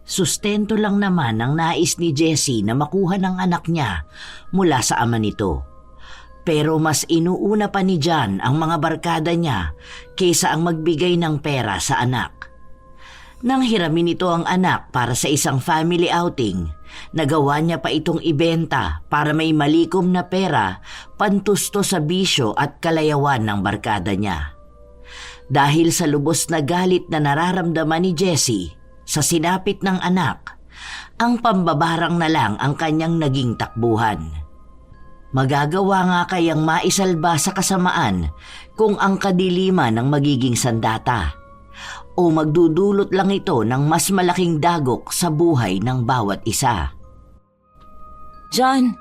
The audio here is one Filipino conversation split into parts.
Sustento lang naman ang nais ni Jessie na makuha ng anak niya mula sa ama nito. Pero mas inuuna pa ni John ang mga barkada niya kaysa ang magbigay ng pera sa anak. Nang hiramin nito ang anak para sa isang family outing, nagawa niya pa itong ibenta para may malikom na pera pantusto sa bisyo at kalayawan ng barkada niya. Dahil sa lubos na galit na nararamdaman ni Jessie sa sinapit ng anak, ang pambabarang na lang ang kanyang naging takbuhan. Magagawa nga kayang maisalba sa kasamaan kung ang kadiliman ang magiging sandata, o magdudulot lang ito ng mas malaking dagok sa buhay ng bawat isa. John,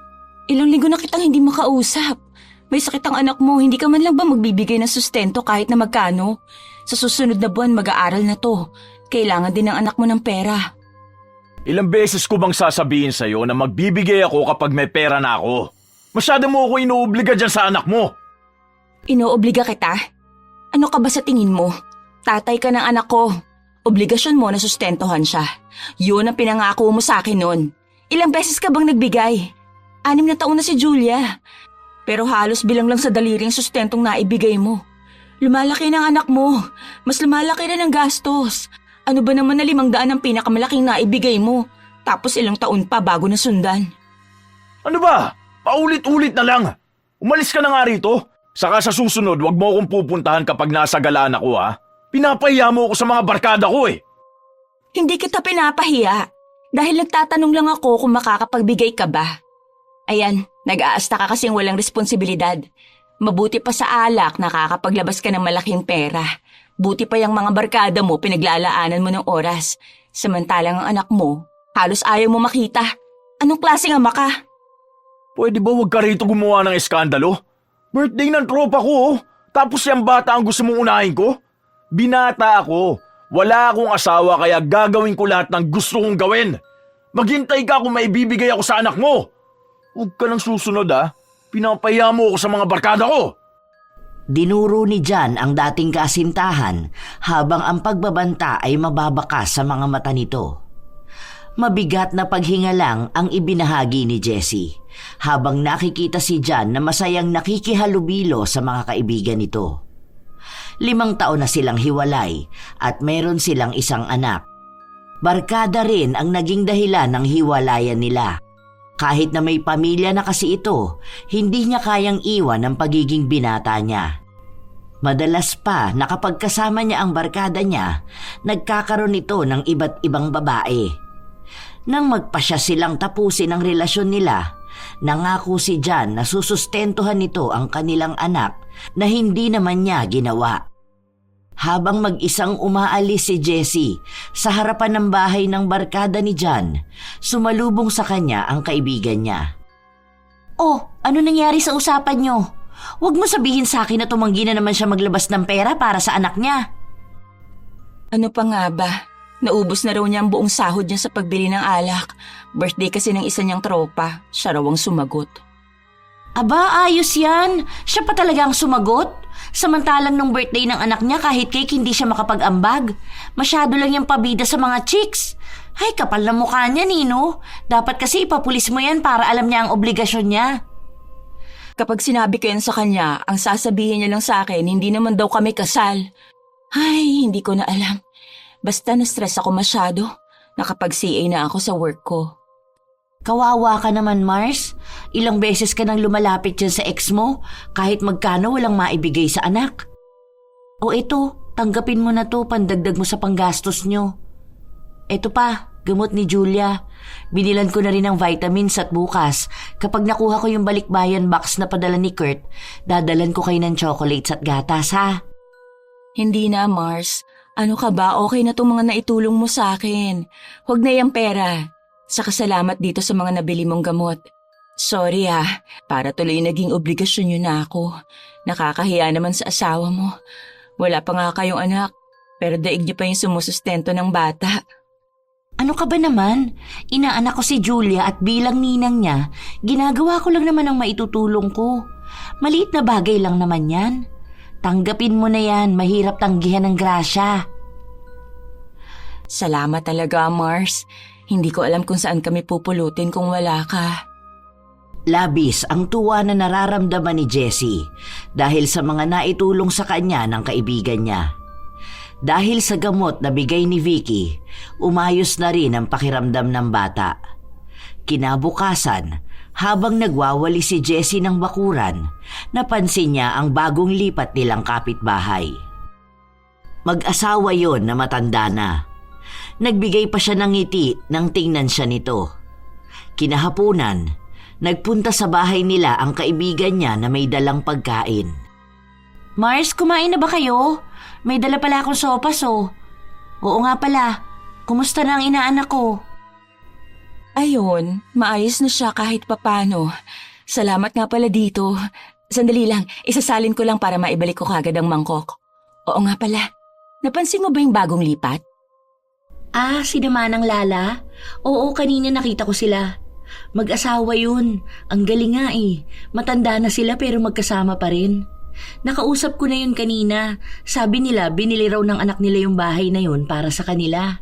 ilang linggo na kitang hindi makausap. May sakit ang anak mo, hindi ka man lang ba magbibigay ng sustento kahit na magkano? Sa susunod na buwan mag-aaral na to. Kailangan din ng anak mo ng pera. Ilang beses ko bang sasabihin sa'yo na magbibigay ako kapag may pera na ako? Masyado mo ako inuobliga dyan sa anak mo. Inoobliga kita? Ano ka ba sa tingin mo? Tatay ka ng anak ko. Obligasyon mo na sustentuhan siya. Yun ang pinangako mo sa akin noon. Ilang beses ka bang nagbigay? 6 na taon na si Julia. Pero halos bilang lang sa daliri ang sustentong naibigay mo. Lumalaki ng anak mo. Mas lumalaki na ng gastos. Ano ba naman na 500 ang pinakamalaking naibigay mo? Tapos ilang taon pa bago na sundan. Ano ba? Paulit-ulit na lang. Umalis ka na nga rito. Saka sa susunod, wag mo akong pupuntahan kapag nasa galaan ako, ha? Pinapahiya mo ako sa mga barkada ko, eh. Hindi kita pinapahiya. Dahil nagtatanong lang ako kung makakapagbigay ka ba. Ayan, nag-aasta ka kasing walang responsibilidad. Mabuti pa sa alak, nakakapaglabas ka ng malaking pera. Buti pa yung mga barkada mo, pinaglalaanan mo ng oras. Samantalang ang anak mo, halos ayaw mo makita. Anong klaseng ama ka? Pwede ba wag ka rito gumawa ng eskandalo? Birthday ng tropa ko, oh. Tapos yung bata ang gusto mong unahin ko? Binata ako. Wala akong asawa kaya gagawin ko lahat ng gusto kong gawin. Maghintay ka kung maibibigay ako sa anak mo. Huwag ka nang susunod, ha. Pinapahiya mo ako sa mga barkada ko. Dinuro ni John ang dating kasintahan habang ang pagbabanta ay mababakas sa mga mata nito. Mabigat na paghinga lang ang ibinahagi ni Jessie habang nakikita si John na masayang nakikihalubilo sa mga kaibigan nito. 5 taon na silang hiwalay at meron silang isang anak. Barkada rin ang naging dahilan ng hiwalayan nila. Kahit na may pamilya na kasi ito, hindi niya kayang iwan ang pagiging binata niya. Madalas pa na kapag kasama niya ang barkada niya, nagkakaroon ito ng iba't ibang babae. Nang magpasya silang tapusin ang relasyon nila, nangako si John na susustentuhan nito ang kanilang anak na hindi naman niya ginawa. Habang mag-isang umaalis si Jessie sa harapan ng bahay ng barkada ni John, sumalubong sa kanya ang kaibigan niya. "Oh, ano nangyari sa usapan niyo? Huwag mo sabihin sa akin na tumanggi na naman siya maglabas ng pera para sa anak niya." Ano pa nga ba? Naubos na raw niya ang buong sahod niya sa pagbili ng alak. Birthday kasi ng isa niyang tropa. Siya raw ang sumagot. Aba, ayos yan. Siya pa talaga ang sumagot. Samantalang nung birthday ng anak niya kahit cake hindi siya makapag-ambag. Masyado lang yung pabida sa mga chicks. Ay, kapal na mukha niya, Nino. Dapat kasi ipapulis mo yan para alam niya ang obligasyon niya. Kapag sinabi ko yan sa kanya, ang sasabihin niya lang sa akin, hindi naman daw kami kasal. Ay, hindi ko na alam. Basta na-stress ako masyado. Nakapag-CA na ako sa work ko. Kawawa ka naman, Mars. Ilang beses ka nang lumalapit dyan sa ex mo, kahit magkano walang maibigay sa anak. O eto, tanggapin mo na to, pandagdag mo sa panggastos nyo. Eto pa, gamot ni Julia. Binilan ko na rin ng vitamins at bukas, kapag nakuha ko yung balikbayan box na padala ni Kurt, dadalan ko kayo ng chocolates at gatas, ha? Hindi na, Mars. Ano ka ba? Okay na itong mga naitulong mo sa akin. Huwag na yung pera. Saka salamat dito sa mga nabili mong gamot. Sorry para tuloy naging obligasyon yun na ako. Nakakahiya naman sa asawa mo. Wala pa nga kayong anak, pero daig niyo pa yung sumusustento ng bata. Ano ka ba naman? Inaanak ko si Julia at bilang ninang niya, ginagawa ko lang naman ang maitutulong ko. Maliit na bagay lang naman yan. Tanggapin mo na yan, mahirap tanggihan ng grasya. Salamat talaga, Mars. Hindi ko alam kung saan kami pupulutin kung wala ka. Labis ang tuwa na nararamdaman ni Jessie dahil sa mga naitulong sa kanya ng kaibigan niya. Dahil sa gamot na bigay ni Vicky, umayos na rin ang pakiramdam ng bata. Kinabukasan, habang nagwawali si Jessie ng bakuran, napansin niya ang bagong lipat nilang kapitbahay. Mag-asawa yon na matanda na. Nagbigay pa siya ng ngiti nang tingnan siya nito. Kinahapunan, nagpunta sa bahay nila ang kaibigan niya na may dalang pagkain. Mars, kumain na ba kayo? May dala pala akong sopas oh. Oo nga pala, kumusta na ang inaanak ko? Ayun, maayos na siya kahit papano. Salamat nga pala dito. Sandali lang, isasalin ko lang para maibalik ko kagad ang mangkok. Oo nga pala, napansin mo ba yung bagong lipat? Ah, si Manang Lala? Oo, kanina nakita ko sila. Mag-asawa yun. Ang galing nga eh. Matanda na sila pero magkasama pa rin. Nakausap ko na yun kanina. Sabi nila binili raw ng anak nila yung bahay na yun para sa kanila.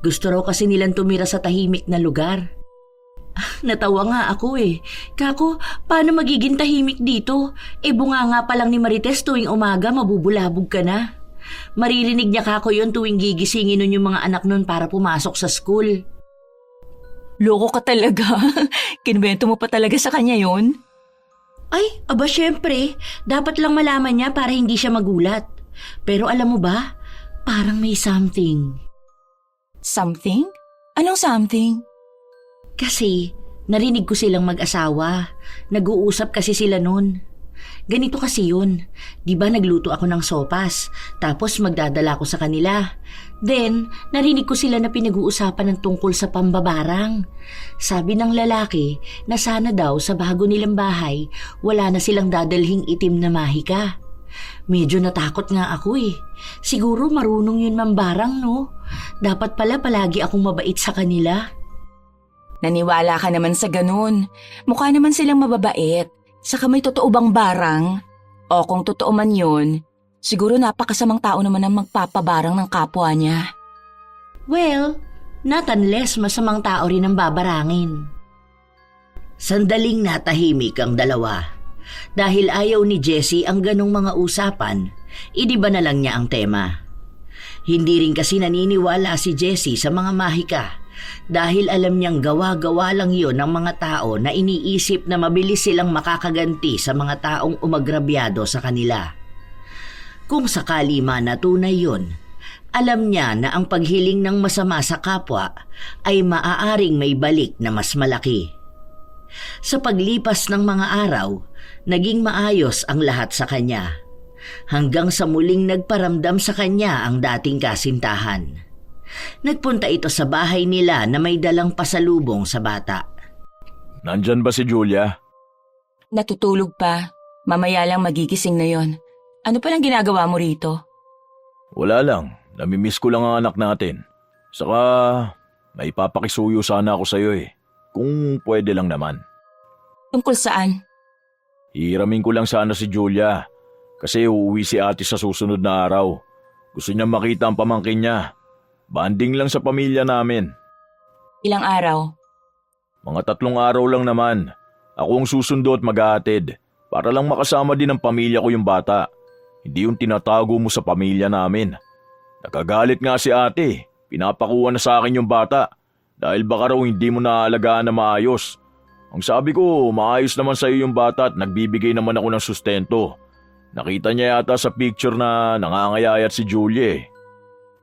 Gusto raw kasi nilang tumira sa tahimik na lugar. Natawa nga ako eh. Kako, paano magiging tahimik dito? Bunga nga pa lang ni Marites tuwing umaga mabubulabog ka na. Maririnig niya kako yun tuwing gigisingin nun yung mga anak nun para pumasok sa school. Loko ka talaga. Kinwento mo pa talaga sa kanya yun? Ay, aba syempre. Dapat lang malaman niya para hindi siya magulat. Pero alam mo ba, parang may something. Something? Anong something? Kasi narinig ko silang mag-asawa. Nag-uusap kasi sila nun. Ganito kasi yun. Di ba nagluto ako ng sopas, tapos magdadala ko sa kanila. Then, narinig ko sila na pinag-uusapan ng tungkol sa pambabarang. Sabi ng lalaki na sana daw sa bago nilang bahay, wala na silang dadalhing itim na mahika. Medyo natakot nga ako eh. Siguro marunong yun mambarang, no? Dapat pala palagi akong mabait sa kanila. Naniwala ka naman sa ganun. Mukha naman silang mababait. Saka may totoo bang barang? O kung totoo man yun, siguro napakasamang tao naman ang magpapabarang ng kapwa niya. Well, not unless masamang tao rin ang babarangin. Sandaling natahimik ang dalawa. Dahil ayaw ni Jessie ang ganong mga usapan, idiba na lang niya ang tema. Hindi rin kasi naniniwala si Jessie sa mga mahika dahil alam niyang gawa-gawa lang yon ng mga tao na iniisip na mabilis silang makakaganti sa mga taong umagrabyado sa kanila. Kung sakali man na tunay yon, alam niya na ang paghiling ng masama sa kapwa ay maaaring may balik na mas malaki. Sa paglipas ng mga araw, naging maayos ang lahat sa kanya, hanggang sa muling nagparamdam sa kanya ang dating kasintahan. Nagpunta ito sa bahay nila na may dalang pasalubong sa bata. Nandyan ba si Julia? Natutulog pa. Mamaya lang magigising na yon. Ano palang ginagawa mo rito? Wala lang. Namimiss ko lang ang anak natin. Saka, may papakisuyo sana ako sa'yo eh. Kung pwede lang naman. Tungkol saan? Hiramin ko lang sana si Julia. Kasi uuwi si ate sa susunod na araw. Gusto niya makita ang pamangkin niya. Banding lang sa pamilya namin. Ilang araw? Mga 3 araw lang naman. Ako ang susundo at mag-aatid. Para lang makasama din ng pamilya ko yung bata. Hindi yung tinatago mo sa pamilya namin. Nakagalit nga si ate. Pinapakuha na sa akin yung bata. Dahil baka raw hindi mo naaalagaan na maayos. Ang sabi ko, maayos naman sa'yo yung bata at nagbibigay naman ako ng sustento. Nakita niya yata sa picture na nangangayayat si Julie eh.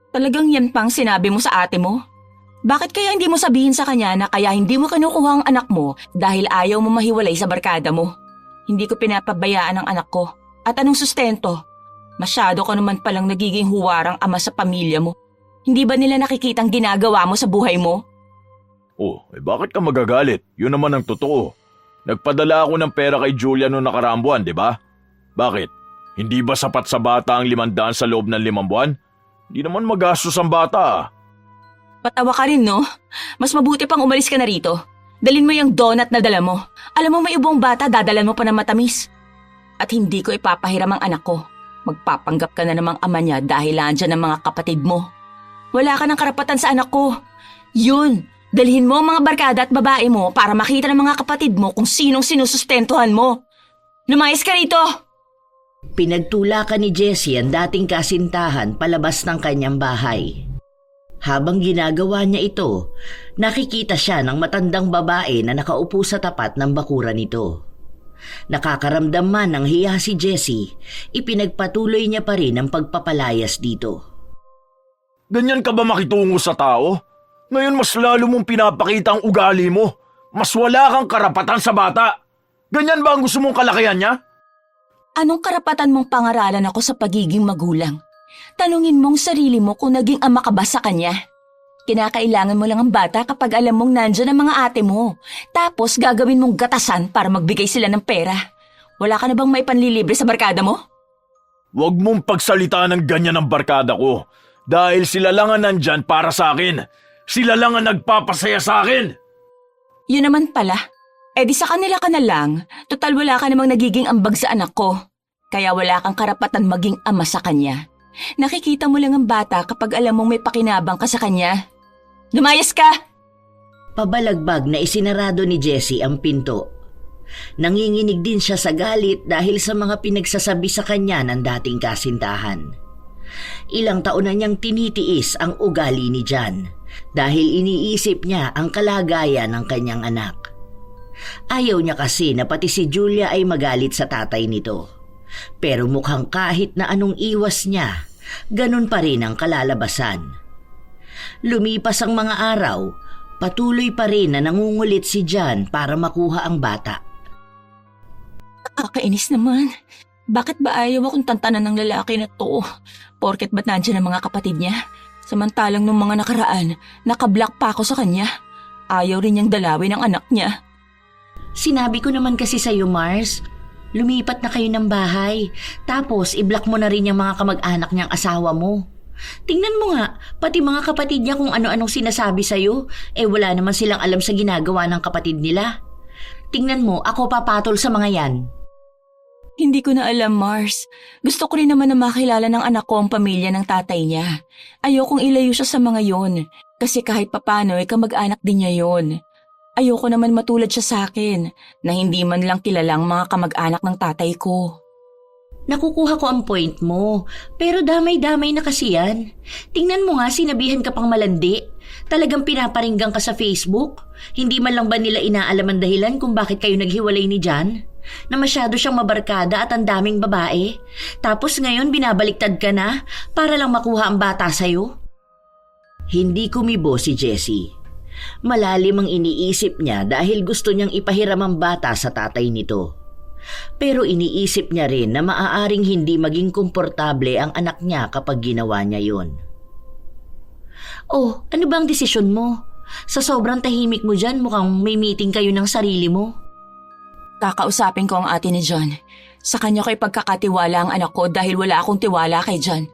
Talagang yan pang sinabi mo sa ate mo? Bakit kaya hindi mo sabihin sa kanya na kaya hindi mo kinukuha ang anak mo dahil ayaw mo mahiwalay sa barkada mo? Hindi ko pinapabayaan ang anak ko. At anong sustento? Masyado ka naman palang nagiging huwarang ama sa pamilya mo. Hindi ba nila nakikitang ginagawa mo sa buhay mo? Oh, bakit ka magagalit? Yun naman ang totoo. Nagpadala ako ng pera kay Julia noong nakaraang buwan, di ba? Bakit? Hindi ba sapat sa bata ang 500 sa loob ng 5 buwan? Hindi naman magastos ang bata. Patawa ka rin, no? Mas mabuti pang umalis ka na rito. Dalin mo yung donut na dala mo. Alam mo may ibang bata, dadalan mo pa ng matamis. At hindi ko ipapahiram ang anak ko. Magpapanggap ka na namang ama niya dahil andyan ang mga kapatid mo. Wala ka ng karapatan sa anak ko. Yun, dalhin mo ang mga barkada at babae mo para makita ng mga kapatid mo kung sinong sinusustentuhan mo. Lumayas ka rito! Pinagtulakan ni Jessie ang dating kasintahan palabas ng kanyang bahay. Habang ginagawa niya ito, nakikita siya ng matandang babae na nakaupo sa tapat ng bakuran nito. Nakakaramdam man ng hiya si Jessie, ipinagpatuloy niya pa rin ang pagpapalayas dito. Ganyan ka ba makitungo sa tao? Ngayon mas lalo mong pinapakita ang ugali mo. Mas wala kang karapatan sa bata. Ganyan ba ang gusto mong kalakihan niya? Anong karapatan mong pangaralan ako sa pagiging magulang? Tanungin mong sarili mo kung naging ama ka ba sa kanya. Kinakailangan mo lang ang bata kapag alam mong nandyan ang mga ate mo. Tapos gagawin mong gatasan para magbigay sila ng pera. Wala ka na bang may panlilibre sa barkada mo? Huwag mong pagsalita ng ganyan ang barkada ko. Dahil sila lang ang nandyan para sa akin. Sila lang ang nagpapasaya sa akin. Yun naman pala. Eh di sa kanila ka na lang. Total wala ka namang nagiging ambag sa anak ko. Kaya wala kang karapatan maging ama sa kanya. Nakikita mo lang ang bata kapag alam mong may pakinabang ka sa kanya. Lumayas ka! Pabalagbag na isinarado ni Jessie ang pinto. Nanginginig din siya sa galit dahil sa mga pinagsasabi sa kanya ng dating kasintahan. Ilang taon na niyang tinitiis ang ugali ni John dahil iniisip niya ang kalagayan ng kanyang anak. Ayaw niya kasi na pati si Julia ay magalit sa tatay nito. Pero mukhang kahit na anong iwas niya, ganun pa rin ang kalalabasan. Lumipas ang mga araw, patuloy pa rin na nangungulit si John para makuha ang bata. Nakakainis naman. Bakit ba ayaw akong tantanan ng lalaki na to? Porket ba't nandiyan ang mga kapatid niya? Samantalang nung mga nakaraan, nakablock pa ako sa kanya. Ayaw rin niyang dalawin ang anak niya. Sinabi ko naman kasi sa'yo, Mars, lumipat na kayo ng bahay. Tapos i-block mo na rin yung mga kamag-anak niyang asawa mo. Tingnan mo nga, pati mga kapatid niya kung ano-anong sinasabi sa'yo, wala naman silang alam sa ginagawa ng kapatid nila. Tingnan mo, ako papatol sa mga yan. Hindi ko na alam, Mars. Gusto ko rin naman na makilala ng anak ko ang pamilya ng tatay niya. Ayokong ilayo siya sa mga yon. Kasi kahit papano kamag-anak din niya yon. Ayoko naman matulad siya sa akin na hindi man lang kilalang mga kamag-anak ng tatay ko. Nakukuha ko ang point mo, pero damay-damay na kasi yan. Tingnan mo nga, sinabihan ka pang malandi. Talagang pinaparinggan ka sa Facebook. Hindi man lang ba nila inaalam ang dahilan kung bakit kayo naghiwalay ni John? Na masyado siyang mabarkada at ang daming babae. Tapos ngayon binabaliktad ka na para lang makuha ang bata sa'yo? Hindi kumibo si Jessie. Malalim ang iniisip niya dahil gusto niyang ipahiram ang bata sa tatay nito. Pero iniisip niya rin na maaaring hindi maging komportable ang anak niya kapag ginawa niya yon. Oh, ano ba ang desisyon mo? Sa sobrang tahimik mo dyan, mukhang may meeting kayo ng sarili mo. Kakausapin ko ang ate ni John. Sa kanya ko ipagkakatiwala ang anak ko dahil wala akong tiwala kay John.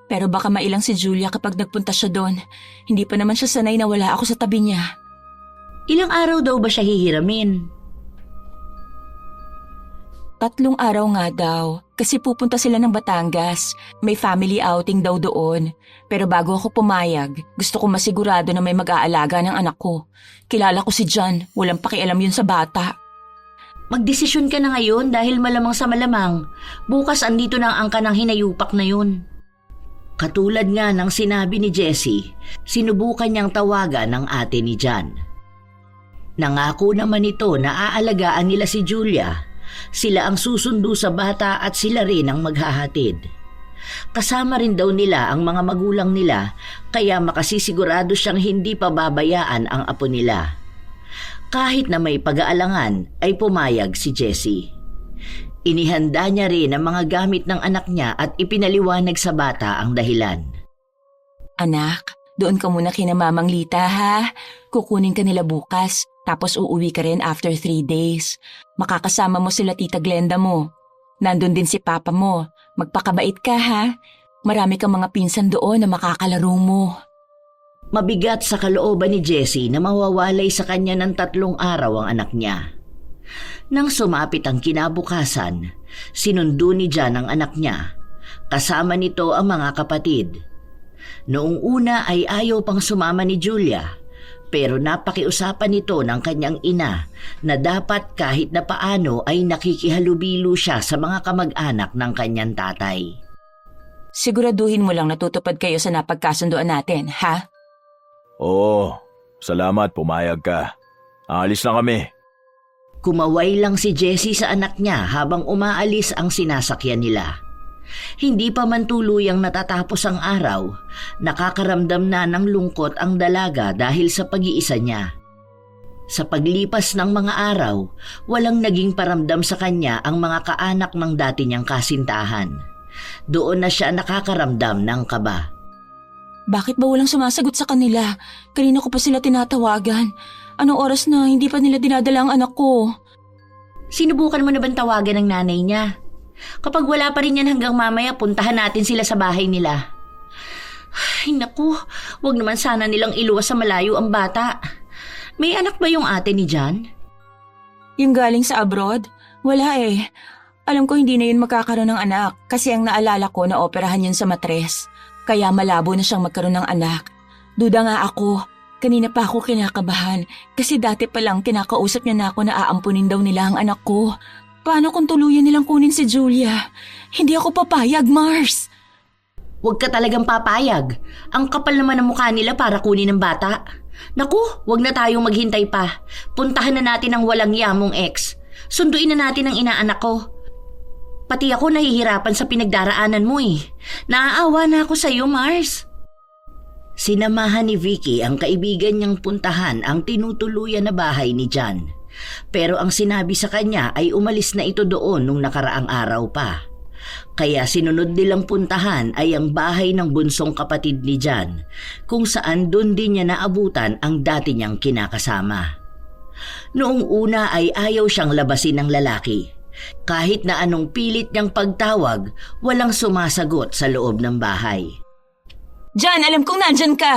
Pero baka mailang si Julia kapag nagpunta siya doon. Hindi pa naman siya sanay na wala ako sa tabi niya. Ilang araw daw ba siya hihiramin? 3 araw nga daw, kasi pupunta sila ng Batangas. May family outing daw doon. Pero bago ako pumayag, gusto ko masigurado na may mag-aalaga ng anak ko. Kilala ko si John, walang pakialam yun sa bata. Magdesisyon ka na ngayon dahil malamang sa malamang. Bukas andito na ang angka ng hinayupak na yun. Katulad nga ng sinabi ni Jessie, sinubukan niyang tawagan ng ate ni John. Nangako naman ito na aalagaan nila si Julia. Sila ang susundo sa bata at sila rin ang maghahatid. Kasama rin daw nila ang mga magulang nila kaya makasisigurado siyang hindi pababayaan ang apo nila. Kahit na may pag-aalangan ay pumayag si Jessie. Inihanda niya rin ang mga gamit ng anak niya at ipinaliwanag sa bata ang dahilan. Anak, doon ka muna kina Mamang Lita ha. Kukunin ka nila bukas, tapos uuwi ka rin after 3 days. Makakasama mo sila Tita Glenda mo. Nandun din si Papa mo. Magpakabait ka ha. Marami kang mga pinsan doon na makakalaro mo. Mabigat sa kalooban ni Jessie na mawawalay sa kanya ng 3 araw ang anak niya. Nang sumapit ang kinabukasan, sinundo ni John ang anak niya. Kasama nito ang mga kapatid. Noong una ay ayaw pang sumama ni Julia, pero napakiusapan nito ng kanyang ina na dapat kahit na paano ay nakikihalubilo siya sa mga kamag-anak ng kanyang tatay. Siguraduhin mo lang natutupad kayo sa napagkasunduan natin, ha? Oo, salamat, pumayag ka. Aalis na kami. Kumaway lang si Jessie sa anak niya habang umaalis ang sinasakyan nila. Hindi pa man tuluyang natatapos ang araw, nakakaramdam na ng lungkot ang dalaga dahil sa pag-iisa niya. Sa paglipas ng mga araw, walang naging paramdam sa kanya ang mga kaanak ng dati niyang kasintahan. Doon na siya nakakaramdam ng kaba. Bakit ba walang sumasagot sa kanila? Kanina ko pa sila tinatawagan. Anong oras na hindi pa nila dinadala ang anak ko? Sinubukan mo na bang tawagan ng nanay niya? Kapag wala pa rin yan hanggang mamaya, puntahan natin sila sa bahay nila. Ay naku, wag naman sana nilang iluwas sa malayo ang bata. May anak ba yung ate ni John? Yung galing sa abroad? Wala eh. Alam ko hindi na yun magkakaroon ng anak kasi ang naalala ko na operahan yun sa matres. Kaya malabo na siyang magkaroon ng anak. Duda nga ako. Kanina pa ako kinakabahan kasi dati pa lang kinakausap niya na ako na aampunin daw nila ang anak ko. Paano kung tuluyan nilang kunin si Julia? Hindi ako papayag, Mars. Huwag ka talagang papayag. Ang kapal naman ng mukha nila para kunin ng bata. Naku, huwag na tayong maghintay pa. Puntahan na natin ang walang yamong ex. Sunduin na natin ang inaanak ko. Pati ako nahihirapan sa pinagdaraanan mo eh. Naaawa na ako sa iyo, Mars. Sinamahan ni Vicky ang kaibigan niyang puntahan ang tinutuluyan na bahay ni John. Pero ang sinabi sa kanya ay umalis na ito doon nung nakaraang araw pa. Kaya sinunod nilang puntahan ay ang bahay ng bunsong kapatid ni John, kung saan doon din niya naabutan ang dati niyang kinakasama. Noong una ay ayaw siyang labasin ng lalaki. Kahit na anong pilit niyang pagtawag, walang sumasagot sa loob ng bahay. John, alam kong nandyan ka.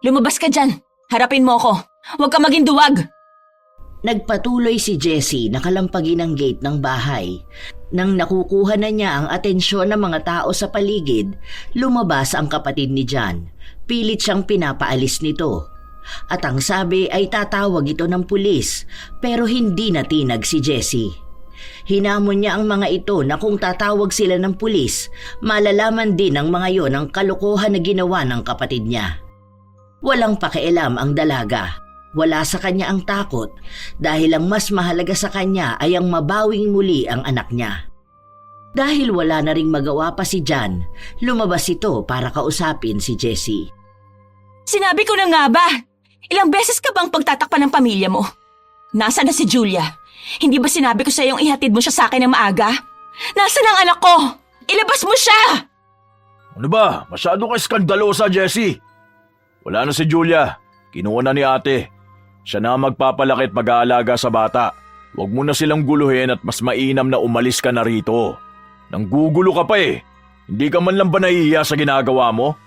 Lumabas ka dyan. Harapin mo ako. Huwag ka maging duwag. Nagpatuloy si Jessie na kalampagin ang gate ng bahay. Nang nakukuha na niya ang atensyon ng mga tao sa paligid, lumabas ang kapatid ni John. Pilit siyang pinapaalis nito. At ang sabi ay tatawag ito ng pulis, pero hindi natinag si Jessie. Hinamon niya ang mga ito na kung tatawag sila ng pulis, malalaman din ng mga yon ang kalokohan na ginawa ng kapatid niya. Walang pakialam ang dalaga. Wala sa kanya ang takot dahil ang mas mahalaga sa kanya ay ang mabawing muli ang anak niya. Dahil wala na ring magawa pa si John, lumabas ito para kausapin si Jessie. Sinabi ko na nga ba? Ilang beses ka bang pagtatakpan ng pamilya mo? Nasaan na si Julia? Hindi ba sinabi ko sa iyong ihatid mo siya sa akin ng maaga? Nasaan ang anak ko? Ilabas mo siya! Ano ba? Masyado ka skandalosa, Jessie. Wala na si Julia. Kinuha na ni ate. Siya na magpapalaki at mag-aalaga sa bata. Huwag mo na silang guluhin at mas mainam na umalis ka na rito. Nanggugulo ka pa eh. Hindi ka man lang ba nahihiya sa ginagawa mo?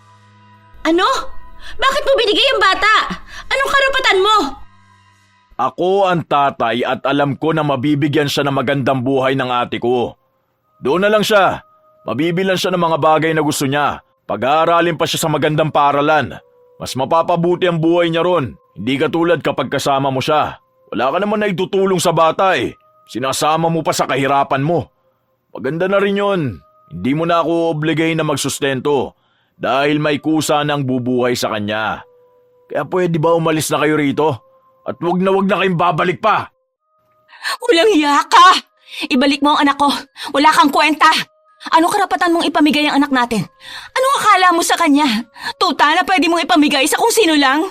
Ano? Bakit mo binigay ang bata? Anong karapatan mo? Ako ang tatay at alam ko na mabibigyan siya ng magandang buhay ng ate ko. Doon na lang siya. Mabibilan siya ng mga bagay na gusto niya. Pag-aaralin pa siya sa magandang paaralan. Mas mapapabuti ang buhay niya ron. Hindi katulad kapag kasama mo siya. Wala ka naman na itutulong sa bata eh. Sinasama mo pa sa kahirapan mo. Maganda na rin yun. Hindi mo na ako obligahin na magsustento dahil may kusa ng bubuhay sa kanya. Kaya pwede ba umalis na kayo rito? At wag na kayong babalik pa. Walang hiya ka! Ibalik mo ang anak ko. Wala kang kwenta. Ano karapatan mong ipamigay ang anak natin? Anong akala mo sa kanya? Tuta na pwede mong ipamigay sa kung sino lang?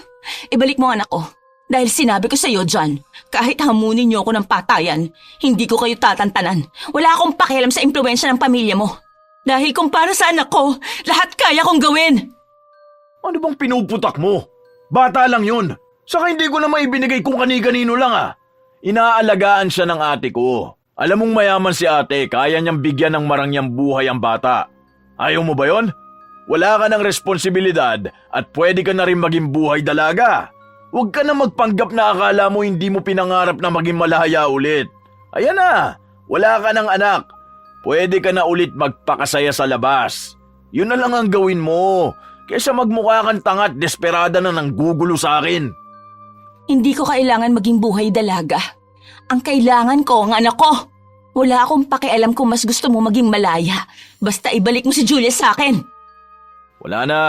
Ibalik mo ang anak ko. Dahil sinabi ko sa iyo, John, kahit hamunin niyo ako ng patayan, hindi ko kayo tatantanan. Wala akong pakialam sa impluwensya ng pamilya mo. Dahil kung para sa anak ko, lahat kaya kong gawin. Ano bang pinuputak mo? Bata lang yun. Saka hindi ko na maibinigay kung kani-kanino lang ah. Inaalagaan siya ng ate ko. Alam mong mayaman si ate, kaya niyang bigyan ng marangyang buhay ang bata. Ayaw mo ba yon? Wala ka ng responsibilidad at pwede ka na rin maging buhay dalaga. Huwag ka na magpanggap na akala mo hindi mo pinangarap na maging malaya ulit. Ayan na, wala ka ng anak. Pwede ka na ulit magpakasaya sa labas. Yun na lang ang gawin mo. Kesa magmukha kang tanga at desperada na nanggugulo sa akin. Hindi ko kailangan maging buhay dalaga. Ang kailangan ko ang anak ko. Wala akong pakialam kung mas gusto mo maging malaya. Basta ibalik mo si Julia sa akin. Wala na.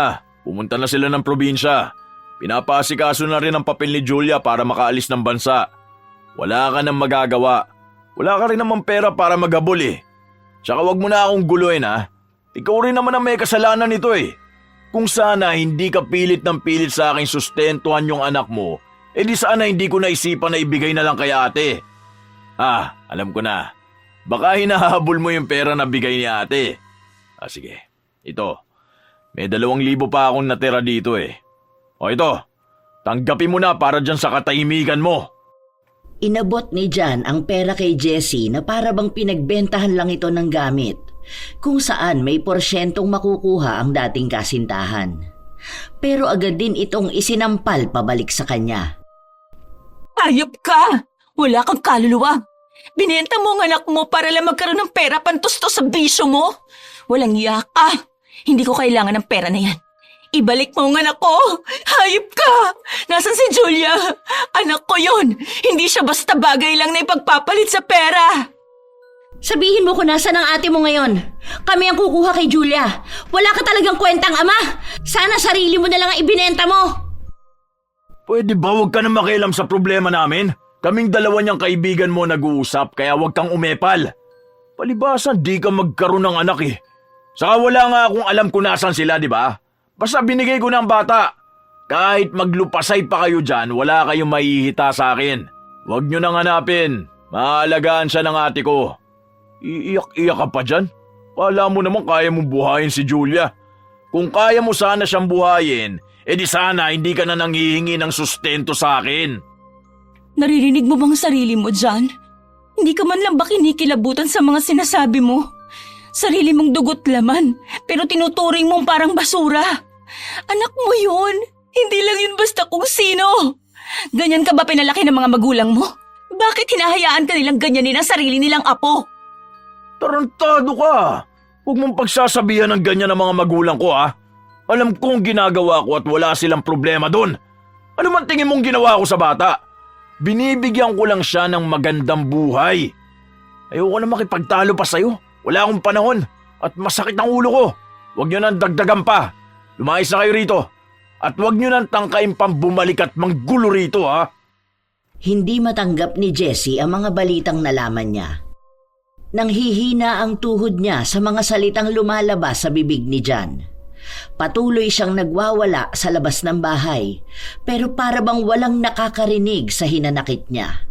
Pumunta na sila ng probinsya. Pinapasikaso na rin ang papel ni Julia para makaalis ng bansa. Wala ka nang magagawa. Wala ka rin naman pera para maghabol eh. Tsaka wag mo na akong guluhin ha. Ikaw rin naman ang may kasalanan nito eh. Kung sana hindi ka pilit ng pilit sa aking sustentuhan yung anak mo, di sana hindi ko naisipan na ibigay na lang kay ate. Alam ko na. Baka hinahabol mo yung pera na bigay ni ate. Sige. Ito. May 2,000 pa akong natira dito eh. O ito. Tanggapin mo na para dyan sa katahimikan mo. Inabot ni John ang pera kay Jessie na para bang pinagbentahan lang ito ng gamit, kung saan may porsyentong makukuha ang dating kasintahan. Pero agad din itong isinampal pabalik sa kanya. Ayop ka! Wala kang kaluluwa. Binenta mo ang anak mo para lang magkaroon ng pera pantusto sa bisyo mo. Walang iya ka. Hindi ko kailangan ng pera na yan. Ibalik mo ang anak ko! Hayop ka! Nasaan si Julia? Anak ko yon. Hindi siya basta bagay lang na ipagpapalit sa pera. Sabihin mo kung nasaan ang ate mo ngayon. Kami ang kukuha kay Julia. Wala ka talagang kwentang ama. Sana sarili mo na lang ang ibinenta mo. Pwede ba huwag ka na makialam sa problema namin? Kaming dalawa niyang kaibigan mo nag-uusap kaya huwag kang umepal. Palibasan di ka magkaroon ng anak eh. Saka wala nga akong alam kung nasan sila, di ba? Basta binigay ko ng bata. Kahit maglupasay pa kayo dyan, wala kayong mahihita sa akin. Huwag nyo nang hanapin. Maalagaan siya ng ate ko. Iiyak-iyak ka pa dyan? Kala mo naman kaya mong buhayin si Julia. Kung kaya mo sana siyang buhayin, di sana hindi ka na nanghihingi ng sustento sa akin. Naririnig mo bang sarili mo, John? Hindi ka man lang ba kinikilabutan sa mga sinasabi mo? Sarili mong dugot laman, pero tinuturing mong parang basura. Anak mo yun. Hindi lang yun basta kung sino. Ganyan ka ba pinalaki ng mga magulang mo? Bakit hinahayaan ka nilang ganyanin ang sarili nilang apo? Tarantado ka! Huwag mong pagsasabihan ng ganyan ng mga magulang ko ha. Alam kong ginagawa ko at wala silang problema doon. Ano man tingin mong ginawa ko sa bata? Binibigyan ko lang siya ng magandang buhay. Ayoko na makipagtalo pa sa'yo. Wala akong panahon at masakit ang ulo ko. Huwag nyo nang dagdagan pa. Lumayas na kayo rito. At huwag nyo nang tangkain pang bumalik at manggulo rito ha. Hindi matanggap ni Jessie ang mga balitang nalaman niya. Nanghihina ang tuhod niya sa mga salitang lumalabas sa bibig ni John. Patuloy siyang nagwawala sa labas ng bahay, pero para bang walang nakakarinig sa hinanakit niya.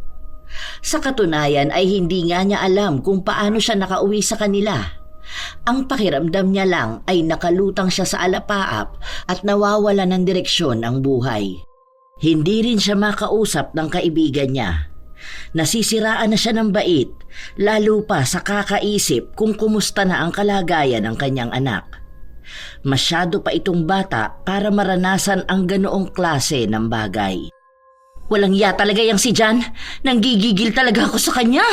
Sa katunayan ay hindi nga niya alam kung paano siya nakauwi sa kanila. Ang pakiramdam niya lang ay nakalutang siya sa alapaap at nawawala ng direksyon ang buhay. Hindi rin siya makausap ng kaibigan niya. Nasisiraan na siya ng bait, lalo pa sa kakaisip kung kumusta na ang kalagayan ng kanyang anak. Masyado pa itong bata para maranasan ang ganoong klase ng bagay. Walang iya talaga yang si John. Nanggigigil talaga ako sa kanya.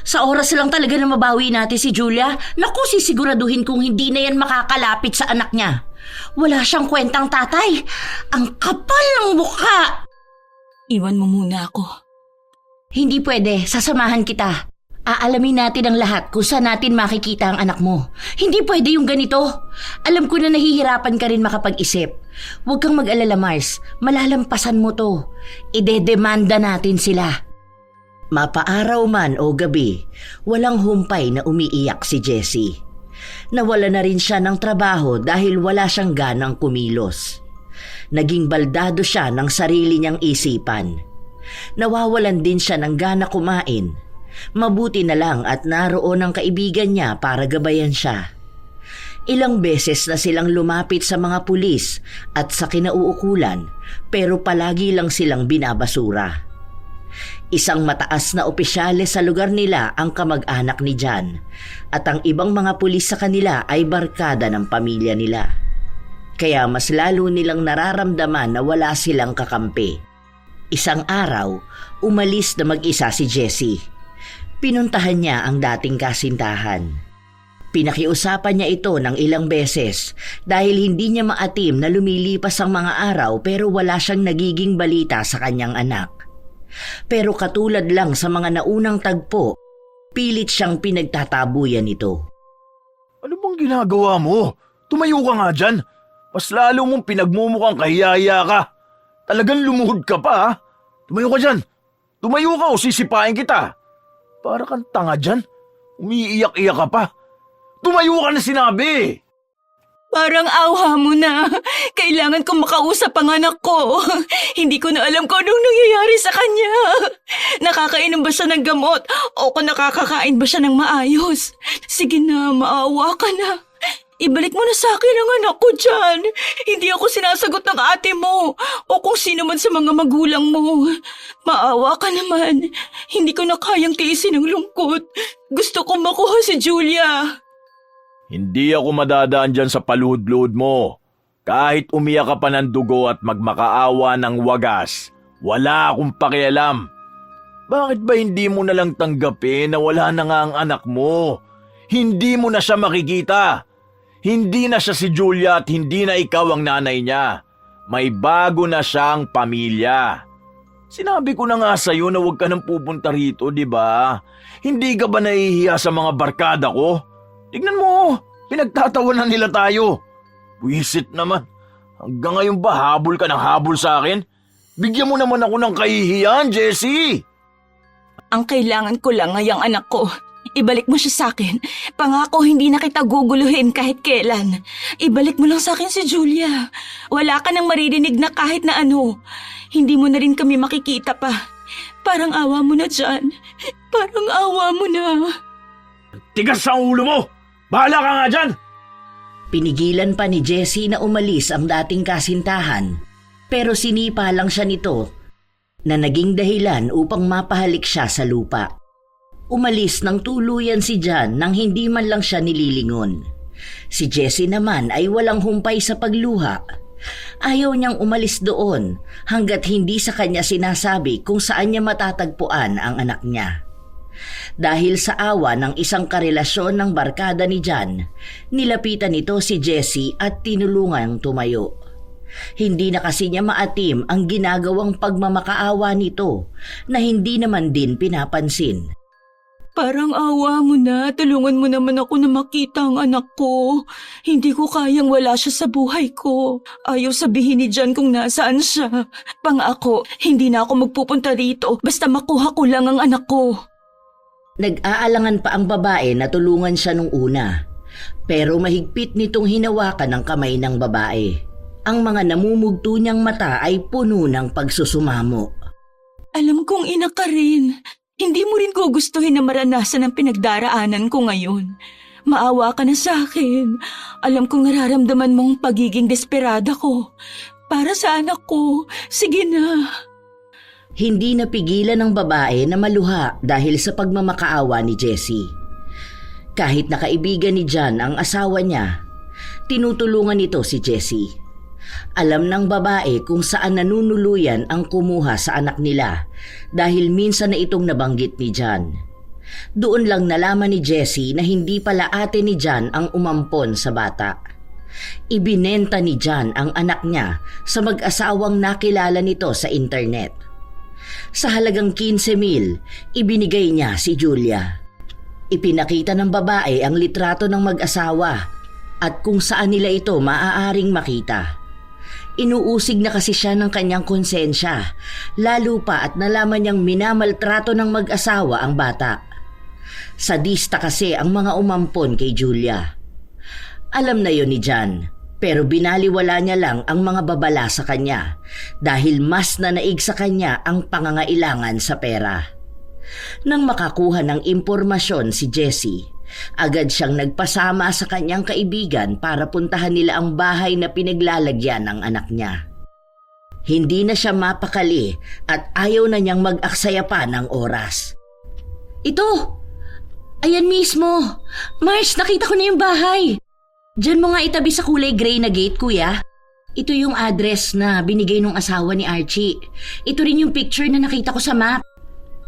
Sa oras lang talaga na mabawi natin si Julia, naku sisiguraduhin kung hindi na yan makakalapit sa anak niya. Wala siyang kwentang tatay. Ang kapal ng mukha. Iwan mo muna ako. Hindi pwede, sasamahan kita. Aalamin natin ang lahat kung saan natin makikita ang anak mo. Hindi pwede yung ganito. Alam ko na nahihirapan ka rin makapag-isip. Huwag kang mag-alala, Mars. Malalampasan mo to. Idedemanda natin sila. Mapaaraw man o gabi, walang humpay na umiiyak si Jessie. Nawala na rin siya ng trabaho dahil wala siyang ganang kumilos. Naging baldado siya ng sarili niyang isipan. Nawawalan din siya ng gana kumain. Mabuti na lang at naroon ang kaibigan niya para gabayan siya. Ilang beses na silang lumapit sa mga pulis at sa kinauukulan, pero palagi lang silang binabasura. Isang mataas na opisyales sa lugar nila ang kamag-anak ni John, at ang ibang mga pulis sa kanila ay barkada ng pamilya nila. Kaya mas lalo nilang nararamdaman na wala silang kakampi. Isang araw, umalis na mag-isa si Jessie. Pinuntahan niya ang dating kasintahan. Pinakiusapan niya ito ng ilang beses dahil hindi niya maatim na lumilipas ang mga araw pero wala siyang nagiging balita sa kanyang anak. Pero katulad lang sa mga naunang tagpo, pilit siyang pinagtatabuyan ito. Ano bang ginagawa mo? Tumayo ka nga dyan. Mas lalo mong pinagmumukhang kahiyaya ka. Talagang lumuhod ka pa ha? Tumayo ka dyan. Tumayo ka o sisipain kita. Para kang tanga dyan. Umiiyak-iyak ka pa. Tumayo ka na sinabi! Parang awa mo na. Kailangan kong makausap ang anak ko. Hindi ko na alam kung anong nangyayari sa kanya. Nakakainom ba siya ng gamot o kung nakakakain ba siya ng maayos? Sige na, maawa ka na. Ibalik mo na sa akin ang anak ko dyan. Hindi ako sinasagot ng ate mo o kung sino man sa mga magulang mo. Maawa ka naman. Hindi ko na kayang tiisin ang lungkot. Gusto kong makuha si Julia. Hindi ako madadaan dyan sa paluhod-luhod mo. Kahit umiyak ka pa ng dugo at magmakaawa ng wagas, wala akong pakialam. Bakit ba hindi mo nalang tanggapin na wala na nga ang anak mo? Hindi mo na siya makikita. Hindi na siya si Julia at hindi na ikaw ang nanay niya. May bago na siyang pamilya. Sinabi ko na nga sa'yo na huwag ka nang pupunta rito, di ba? Hindi ka ba nahihiya sa mga barkada ko? Tignan mo, pinagtatawanan nila tayo. Wisit naman. Hanggang ngayon ba habol ka ng habol sa akin? Bigyan mo naman ako ng kahihiyan, Jessie. Ang kailangan ko lang ay ang anak ko. Ibalik mo siya sa akin. Pangako hindi na kita guguluhin kahit kailan. Ibalik mo lang sa akin si Julia. Wala ka nang maririnig na kahit na ano. Hindi mo na rin kami makikita pa. Parang awa mo na dyan. Parang awa mo na. Tigas sa ulo mo! Bahala ka nga dyan! Pinigilan pa ni Jessie na umalis ang dating kasintahan pero sinipa lang siya nito na naging dahilan upang mapahalik siya sa lupa. Umalis ng tuluyan si John nang hindi man lang siya nililingon. Si Jessie naman ay walang humpay sa pagluha. Ayaw niyang umalis doon hanggat hindi sa kanya sinasabi kung saan niya matatagpuan ang anak niya. Dahil sa awa ng isang karelasyon ng barkada ni John, nilapitan nito si Jessie at tinulungang tumayo. Hindi na kasi niya maatim ang ginagawang pagmamakaawa nito na hindi naman din pinapansin. Parang awa mo na. Tulungan mo naman ako na makita ang anak ko. Hindi ko kayang wala siya sa buhay ko. Ayaw sabihin ni John kung nasaan siya. Pangako, hindi na ako magpupunta dito basta makuha ko lang ang anak ko. Nag-aalangan pa ang babae na tulungan siya nung una. Pero mahigpit nitong hinawakan ang kamay ng babae. Ang mga namumugto niyang mata ay puno ng pagsusumamo. Alam kong ina ka rin. Hindi mo rin gugustuhin na maranasan ang pinagdaraanan ko ngayon. Maawa ka na sa akin. Alam kong nararamdaman mong pagiging desperada ko. Para sa anak ko, sige na. Hindi napigilan ng babae na maluha dahil sa pagmamakaawa ni Jessie. Kahit nakaibigan ni John ang asawa niya, tinutulungan nito si Jessie. Alam ng babae kung saan nanunuluyan ang kumuha sa anak nila dahil minsan na itong nabanggit ni John. Doon lang nalaman ni Jessie na hindi pala ate ni John ang umampon sa bata. Ibinenta ni John ang anak niya sa mag-asawang nakilala nito sa internet. Sa halagang 15,000, ibinigay niya si Julia. Ipinakita ng babae ang litrato ng mag-asawa at kung saan nila ito maaaring makita. Inuusig na kasi siya ng kanyang konsensya, lalo pa at nalaman niyang minamaltrato ng mag-asawa ang bata. Sadista kasi ang mga umampon kay Julia. Alam na yon ni John, pero binaliwala niya lang ang mga babala sa kanya dahil mas nanaig sa kanya ang pangangailangan sa pera. Nang makakuha ng impormasyon si Jessie, agad siyang nagpasama sa kanyang kaibigan para puntahan nila ang bahay na pinaglalagyan ng anak niya. Hindi na siya mapakali at ayaw na niyang mag-aksaya pa ng oras. Ito! Ayan mismo! Mars, nakita ko na yung bahay! Diyan mo nga itabi sa kulay gray na gate, kuya. Ito yung address na binigay ng asawa ni Archie. Ito rin yung picture na nakita ko sa map.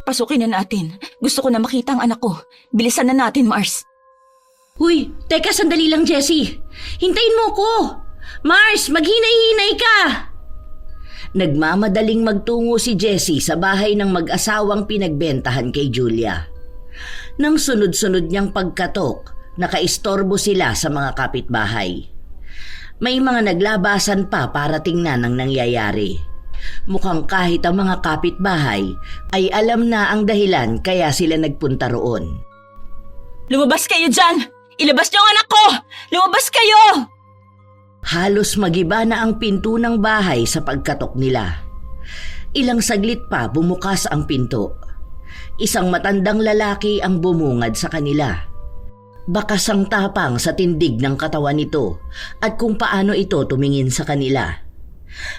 Pasukin na natin. Gusto ko na makita ang anak ko. Bilisan na natin, Mars. Huy, teka sandali lang Jessie. Hintayin mo ko. Mars, maghinay-hinay ka. Nagmamadaling magtungo si Jessie sa bahay ng mag-asawang pinagbentahan kay Julia. Nang sunod-sunod niyang pagkatok, nakaistorbo sila sa mga kapitbahay. May mga naglabasan pa para tingnan ang nangyayari. Mukhang kahit ang mga kapitbahay ay alam na ang dahilan kaya sila nagpunta roon. Lumabas kayo dyan! Ilabas niyo ang anak ko! Lumabas kayo! Halos magiba na ang pinto ng bahay sa pagkatok nila. Ilang saglit pa bumukas ang pinto. Isang matandang lalaki ang bumungad sa kanila. Bakas ang tapang sa tindig ng katawan nito at kung paano ito tumingin sa kanila.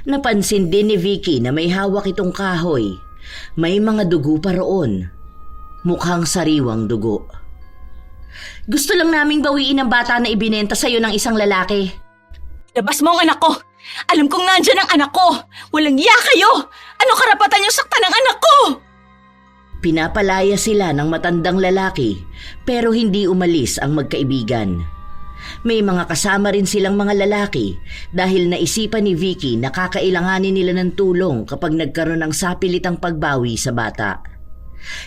Napansin din ni Vicky na may hawak itong kahoy. May mga dugo pa roon. Mukhang sariwang dugo. Gusto lang naming bawiin ang bata na ibinenta sa'yo ng isang lalaki. Labas mo ang anak ko! Alam kong nandyan ang anak ko! Walang iya kayo! Ano karapatan niyo saktan ng anak ko? Pinapalaya sila ng matandang lalaki pero hindi umalis ang magkaibigan. May mga kasama rin silang mga lalaki dahil naisipan ni Vicky na kakailanganin nila ng tulong kapag nagkaroon ng sapilitang pagbawi sa bata.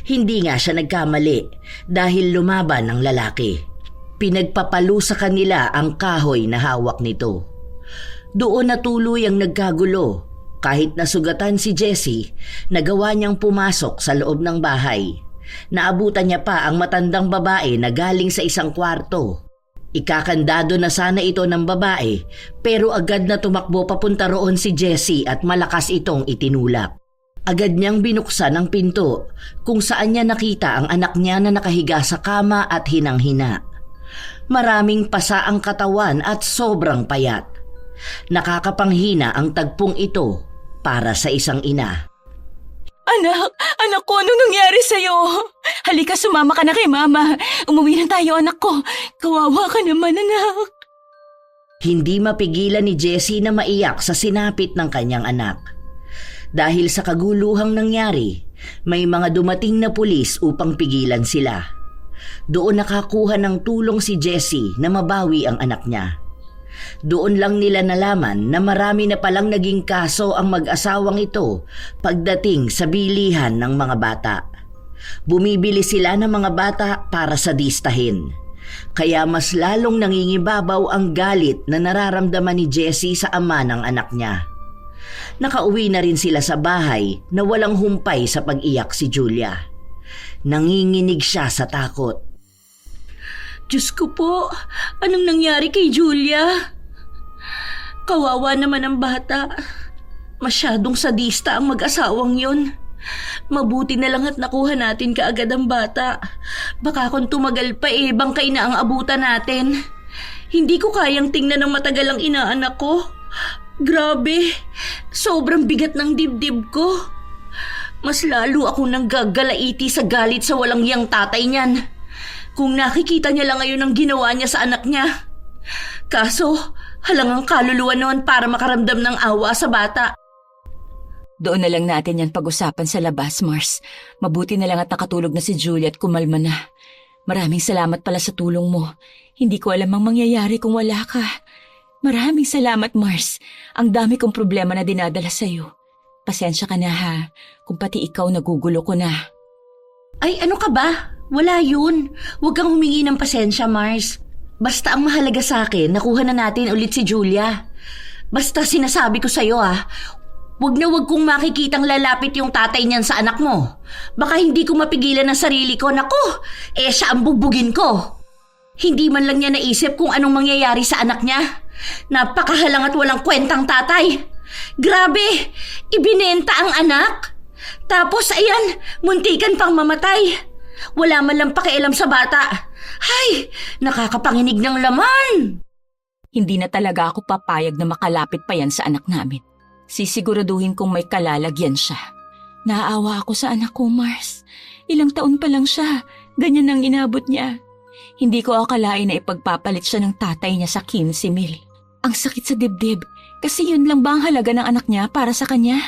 Hindi nga siya nagkamali dahil lumaban ang lalaki. Pinagpapalo sa kanila ang kahoy na hawak nito. Doon na tuloy ang nagkagulo. Kahit nasugatan si Jessie, nagawa niyang pumasok sa loob ng bahay. Naabutan niya pa ang matandang babae na galing sa isang kwarto. Ikakandado na sana ito ng babae pero agad na tumakbo papunta roon si Jessie at malakas itong itinulak. Agad niyang binuksan ang pinto kung saan niya nakita ang anak niya na nakahiga sa kama at hinang-hina. Maraming pasa ang katawan at sobrang payat. Nakakapanghina ang tagpong ito para sa isang ina. Anak ko, anong nangyari sa'yo? Halika, sumama ka na kay mama. Umuwi na tayo, anak ko. Kawawa ka naman, anak. Hindi mapigilan ni Jessie na maiyak sa sinapit ng kanyang anak. Dahil sa kaguluhang nangyari, may mga dumating na pulis upang pigilan sila. Doon nakakuha ng tulong si Jessie na mabawi ang anak niya. Doon lang nila nalaman na marami na palang naging kaso ang mag-asawang ito pagdating sa bilihan ng mga bata. Bumibili sila ng mga bata para sadistahin. Kaya mas lalong nangingibabaw ang galit na nararamdaman ni Jessie sa ama ng anak niya. Nakauwi na rin sila sa bahay na walang humpay sa pag-iyak si Julia. Nanginginig siya sa takot. Diyos ko po, anong nangyari kay Julia? Kawawa naman ang bata. Masyadong sadista ang mag-asawang yun. Mabuti na lang at nakuha natin kaagad ang bata. Baka kung tumagal pa bangkay na ang abutan natin. Hindi ko kayang tingnan ng matagal ang inaanak ko. Grabe, sobrang bigat ng dibdib ko. Mas lalo ako nang gagalaiti sa galit sa walang yang tatay niyan. Kung nakikita niya lang ngayon ang ginawa niya sa anak niya. Kaso, halangang kaluluwa noon para makaramdam ng awa sa bata. Doon na lang natin yan pag-usapan sa labas, Mars. Mabuti na lang at nakatulog na si Julia at kumalma na. Maraming salamat pala sa tulong mo. Hindi ko alam ang mangyayari kung wala ka. Maraming salamat, Mars. Ang dami kong problema na dinadala sa'yo. Pasensya ka na ha, kung pati ikaw nagugulo ko na. Ay, ano ka ba? Wala yun. Huwag kang humingi ng pasensya, Mars. Basta ang mahalaga sa akin, nakuha na natin ulit si Julia. Basta sinasabi ko sa'yo huwag na huwag kong makikitang lalapit yung tatay niyan sa anak mo. Baka hindi ko mapigilan ang sarili ko. Naku, siya ang bugbugin ko. Hindi man lang niya naisip kung anong mangyayari sa anak niya. Napakahalang at walang kwentang tatay. Grabe, ibinenta ang anak. Tapos ayan, muntikan pang mamatay. Wala man lang pakialam sa bata. Hay, nakakapanginig ng laman. Hindi na talaga ako papayag na makalapit pa yan sa anak namin. Sisiguraduhin kong may kalalagyan siya. Naaawa ako sa anak ko, Mars. Ilang taon pa lang siya. Ganyan ang inabot niya. Hindi ko akalain na ipagpapalit siya ng tatay niya sa 15,000. Ang sakit sa dibdib kasi yun lang ba ang halaga ng anak niya para sa kanya?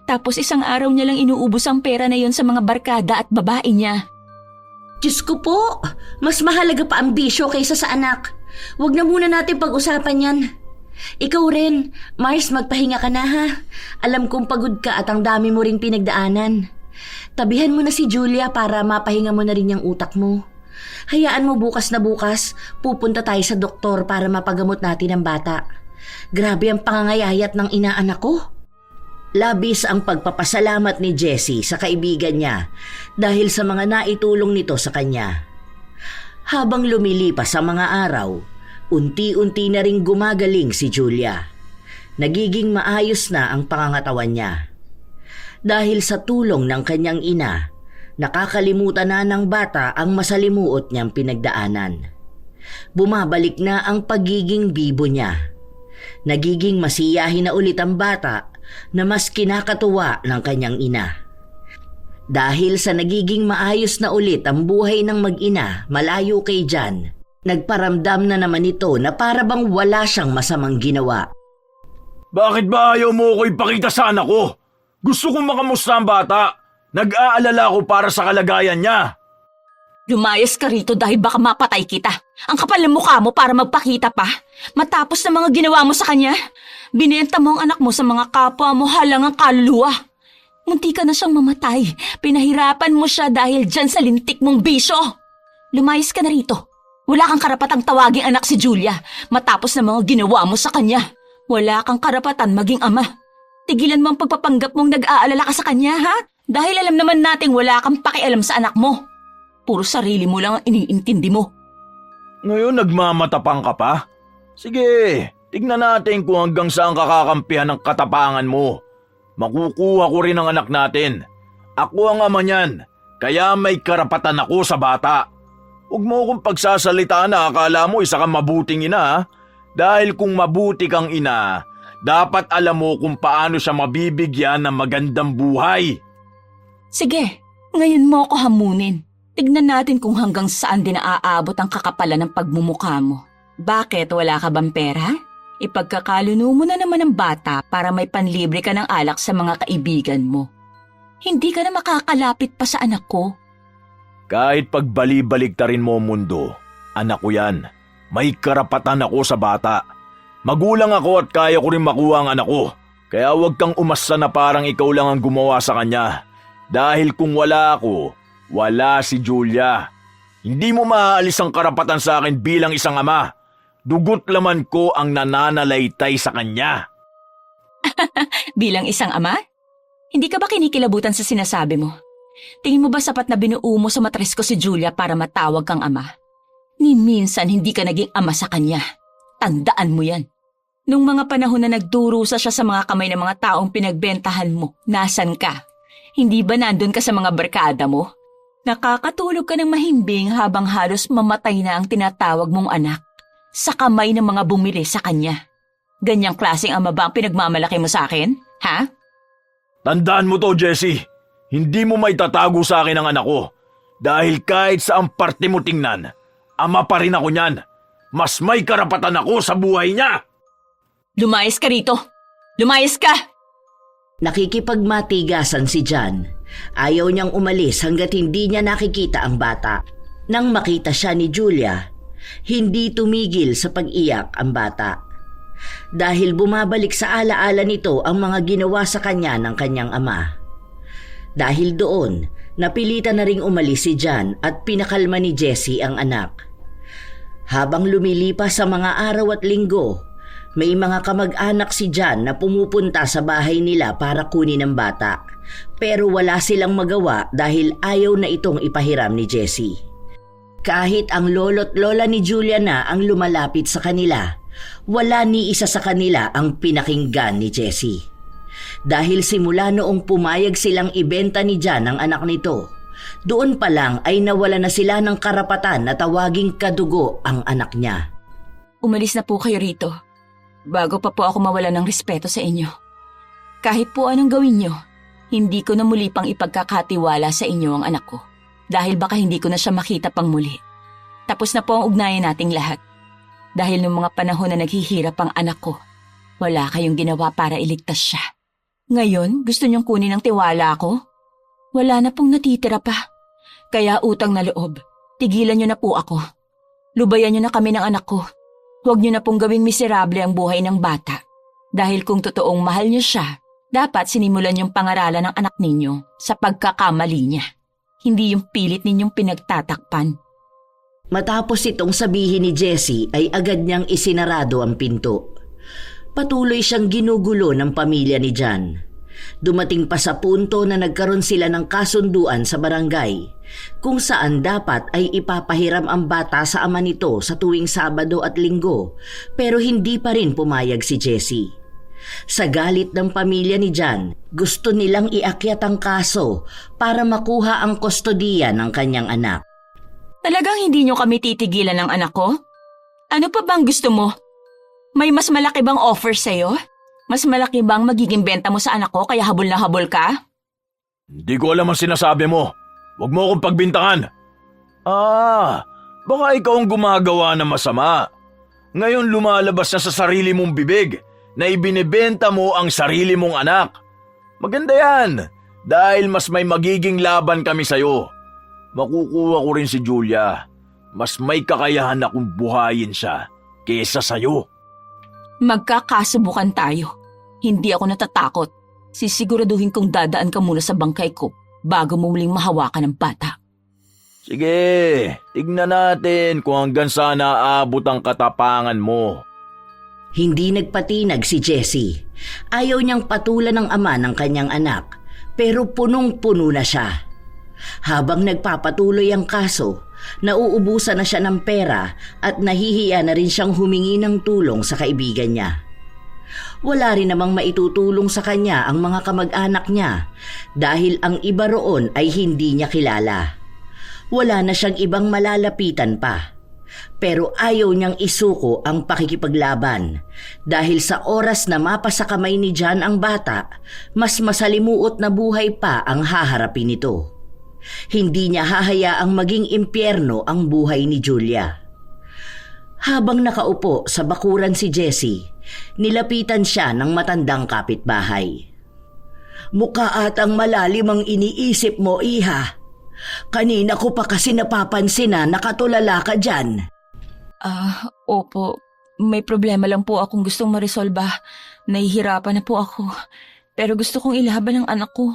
Tapos isang araw niya lang inuubos ang pera na yun sa mga barkada at babae niya. Diyos ko po, mas mahalaga pa ang bisyo kaysa sa anak. Huwag na muna natin pag-usapan yan. Ikaw rin, Mars, magpahinga ka na ha. Alam kong pagod ka at ang dami mo ring pinagdaanan. Tabihan mo na si Julia para mapahinga mo na rin yung utak mo. Hayaan mo bukas na bukas, pupunta tayo sa doktor para mapagamot natin ang bata. Grabe ang pangangayayat ng inaanak ko. Labis ang pagpapasalamat ni Jessie sa kaibigan niya dahil sa mga naitulong nito sa kanya. Habang lumilipas ang mga araw, unti-unti na ring gumagaling si Julia. Nagiging maayos na ang pangangatawan niya. Dahil sa tulong ng kanyang ina, nakakalimutan na ng bata ang masalimuot niyang pinagdaanan. Bumabalik na ang pagiging bibo niya. Nagiging masiyahin na ulit ang bata na mas kinakatuwa ng kanyang ina. Dahil sa nagiging maayos na ulit ang buhay ng mag-ina malayo kay John, nagparamdam na naman ito na para bang wala siyang masamang ginawa. Bakit ba ayaw mo ko ipakita sa anak ko? Gusto kong makamusta ang bata. Nag-aalala ko para sa kalagayan niya. Lumayas ka rito dahil baka mapatay kita. Ang kapal ng mukha mo para magpakita pa. Matapos na mga ginawa mo sa kanya, binenta mo ang anak mo sa mga kapwa mo halang ang kaluluwa. Munti ka na siyang mamatay. Pinahirapan mo siya dahil dyan sa lintik mong bisyo. Lumayas ka na rito. Wala kang karapatang tawaging anak si Julia matapos na mga ginawa mo sa kanya. Wala kang karapatan maging ama. Tigilan mo ang pagpapanggap mong nag-aalala ka sa kanya, ha? Dahil alam naman nating wala kang pakialam sa anak mo. Puro sarili mo lang ang iniintindi mo. Ngayon nagmamatapang ka pa? Sige, tignan natin kung hanggang saan kakakampihan ng katapangan mo. Makukuha ko rin ang anak natin. Ako ang ama niyan, kaya may karapatan ako sa bata. Huwag mo akong pagsasalitaan na akala mo isa kang mabuting ina, ha? Dahil kung mabuti kang ina, dapat alam mo kung paano siya mabibigyan ng magandang buhay. Sige, ngayon mo ako hamunin. Tignan natin kung hanggang saan din naaabot ang kakapalan ng pagmumukha mo. Bakit wala ka bang pera? Ipagkakaluno mo na naman ang bata para may panlibre ka ng alak sa mga kaibigan mo. Hindi ka na makakalapit pa sa anak ko. Kahit pagbali-baliktarin mo ang mundo, anak ko yan. May karapatan ako sa bata. Magulang ako at kaya ko rin makuha ang anak ko. Kaya huwag kang umasa na parang ikaw lang ang gumawa sa kanya. Dahil kung wala ako, wala si Julia. Hindi mo maaalis ang karapatan sa akin bilang isang ama. Dugot laman ko ang nananalaytay sa kanya. Bilang isang ama? Hindi ka ba kinikilabutan sa sinasabi mo? Tingin mo ba sapat na binuo mo sa matres ko si Julia para matawag kang ama? Ni minsan hindi ka naging ama sa kanya. Tandaan mo yan. Nung mga panahon na nagdurusa siya sa mga kamay ng mga taong pinagbentahan mo, nasan ka? Hindi ba nandun ka sa mga barkada mo? Nakakatulog ka ng mahimbing habang halos mamatay na ang tinatawag mong anak sa kamay ng mga bumili sa kanya. Ganyang klaseng ama ba ang pinagmamalaki mo sa akin? Ha? Tandaan mo to, Jessie. Hindi mo maitatago sa akin ang anak ko. Dahil kahit saang parte mo tingnan, ama pa rin ako niyan. Mas may karapatan ako sa buhay niya. Lumayas ka rito. Lumayas ka! Nakikipagmatigasan si John. Ayaw niyang umalis hanggat hindi niya nakikita ang bata. Nang makita siya ni Julia, hindi tumigil sa pag-iyak ang bata. Dahil bumabalik sa alaala nito ang mga ginawa sa kanya ng kanyang ama. Dahil doon, napilitan na ring umalis si John at pinakalma ni Jessie ang anak. Habang lumilipas sa mga araw at linggo, may mga kamag-anak si John na pumupunta sa bahay nila para kunin ang bata. Pero wala silang magawa dahil ayaw na itong ipahiram ni Jessie. Kahit ang lolo't lola ni Julia na ang lumalapit sa kanila, wala ni isa sa kanila ang pinakinggan ni Jessie. Dahil simula noong pumayag silang ibenta ni John ang anak nito, doon pa lang ay nawala na sila ng karapatan na tawaging kadugo ang anak niya. Umalis na po kayo rito. Bago pa po ako mawala ng respeto sa inyo. Kahit po anong gawin nyo, hindi ko na muli pang ipagkakatiwala sa inyo ang anak ko. Dahil baka hindi ko na siya makita pang muli. Tapos na po ang ugnayan nating lahat. Dahil nung mga panahon na naghihirap ang anak ko, wala kayong ginawa para iligtas siya. Ngayon, gusto niyong kunin ang tiwala ko? Wala na pong natitira pa. Kaya utang na loob, tigilan niyo na po ako. Lubayan niyo na kami ng anak ko. Huwag niyo na pong gawing miserable ang buhay ng bata. Dahil kung totoong mahal niyo siya, dapat sinimulan yung pangaralan ng anak ninyo sa pagkakamali niya. Hindi yung pilit ninyong pinagtatakpan. Matapos itong sabihin ni Jessie ay agad niyang isinarado ang pinto. Patuloy siyang ginugulo ng pamilya ni John. Dumating pa sa punto na nagkaroon sila ng kasunduan sa barangay kung saan dapat ay ipapahiram ang bata sa ama nito sa tuwing Sabado at Linggo, pero hindi pa rin pumayag si Jessie. Sa galit ng pamilya ni John, gusto nilang iakyat ang kaso para makuha ang kustodiya ng kanyang anak. Talagang hindi niyo kami titigilan ng anak ko? Ano pa bang gusto mo? May mas malaki bang offer sa'yo? Mas malaki bang magiging benta mo sa anak ko kaya habol na habol ka? Hindi ko alam ang sinasabi mo. Huwag mo akong pagbintangan. Baka ikaw ang gumagawa ng masama. Ngayon lumalabas na sa sarili mong bibig na ibinebenta mo ang sarili mong anak. Maganda yan, dahil mas may magiging laban kami sa'yo. Makukuha ko rin si Julia. Mas may kakayahan akong buhayin siya kesa sa'yo. Magkakasubukan tayo. Hindi ako natatakot. Sisiguraduhin kong dadaan ka muna sa bangkay ko bago mo muling mahawakan ng bata. Sige, tignan natin kung hanggang saan aabot ang katapangan mo. Hindi nagpatinag si Jessie. Ayaw niyang patulan ng ama ng kanyang anak, pero punong-puno na siya. Habang nagpapatuloy ang kaso, nauubusan na siya ng pera at nahihiya na rin siyang humingi ng tulong sa kaibigan niya. Wala rin namang maitutulong sa kanya ang mga kamag-anak niya dahil ang iba roon ay hindi niya kilala. Wala na siyang ibang malalapitan pa. Pero ayaw niyang isuko ang pakikipaglaban dahil sa oras na mapasa kamay ni John ang bata, mas masalimuot na buhay pa ang haharapin nito. Hindi niya hahayaang maging impyerno ang buhay ni Julia. Habang nakaupo sa bakuran si Jessie, nilapitan siya ng matandang kapitbahay. Mukha atang malalim ang iniisip mo, iha. Kanina ko pa kasi napapansin na nakatulala ka dyan. Opo. May problema lang po akong gustong maresolba. Nahihirapan na po ako. Pero gusto kong ilaban ang anak ko.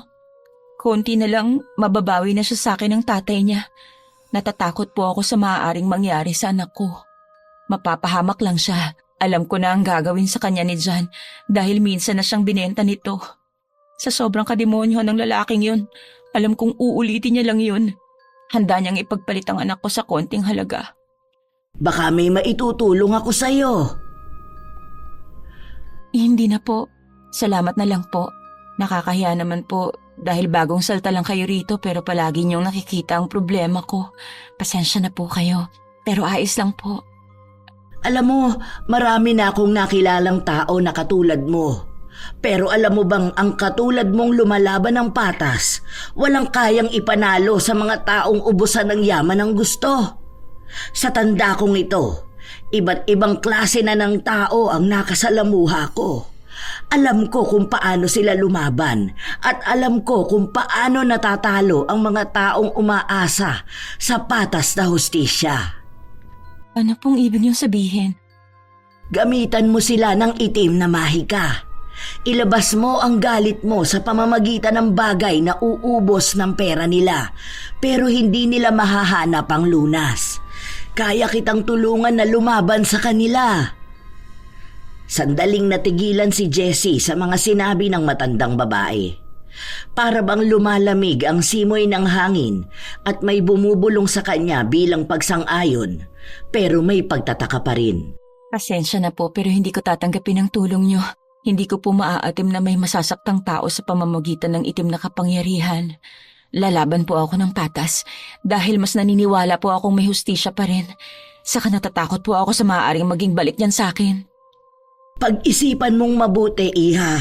Konti na lang, mababawi na siya sa akin ng tatay niya. Natatakot po ako sa maaaring mangyari sa anak ko. Mapapahamak lang siya. Alam ko na ang gagawin sa kanya ni John dahil minsan na siyang binenta nito. Sa sobrang kademonyo ng lalaking yun, alam kong uulitin niya lang yun. Handa niyang ipagpalit ang anak ko sa konting halaga. Baka may maitutulong ako sa'yo. Hindi na po. Salamat na lang po. Nakakahiya naman po dahil bagong salta lang kayo rito pero palagi niyong nakikita ang problema ko. Pasensya na po kayo. Pero ayos lang po. Alam mo, marami na akong nakilalang tao na katulad mo. Pero alam mo bang ang katulad mong lumalaban ng patas, walang kayang ipanalo sa mga taong ubusan ng yaman ng gusto. Sa tanda kong ito, iba't ibang klase na ng tao ang nakasalamuha ko. Alam ko kung paano sila lumaban at alam ko kung paano natatalo ang mga taong umaasa sa patas na hustisya. Ano pong ibig niyong sabihin? Gamitan mo sila ng itim na mahika. Ilabas mo ang galit mo sa pamamagitan ng bagay na uubos ng pera nila pero hindi nila mahahanap ang lunas. Kaya kitang tulungan na lumaban sa kanila. Sandaling natigilan si Jessie sa mga sinabi ng matandang babae. Para bang lumalamig ang simoy ng hangin at may bumubulong sa kanya bilang pagsang-ayon, pero may pagtataka pa rin. Pasensya na po pero hindi ko tatanggapin ang tulong niyo. Hindi ko po maaatim na may masasaktang tao sa pamamagitan ng itim na kapangyarihan. Lalaban po ako ng patas dahil mas naniniwala po akong may hustisya pa rin. Saka natatakot po ako sa maaaring maging balik niyan sa akin. Pag-isipan mong mabuti, iha.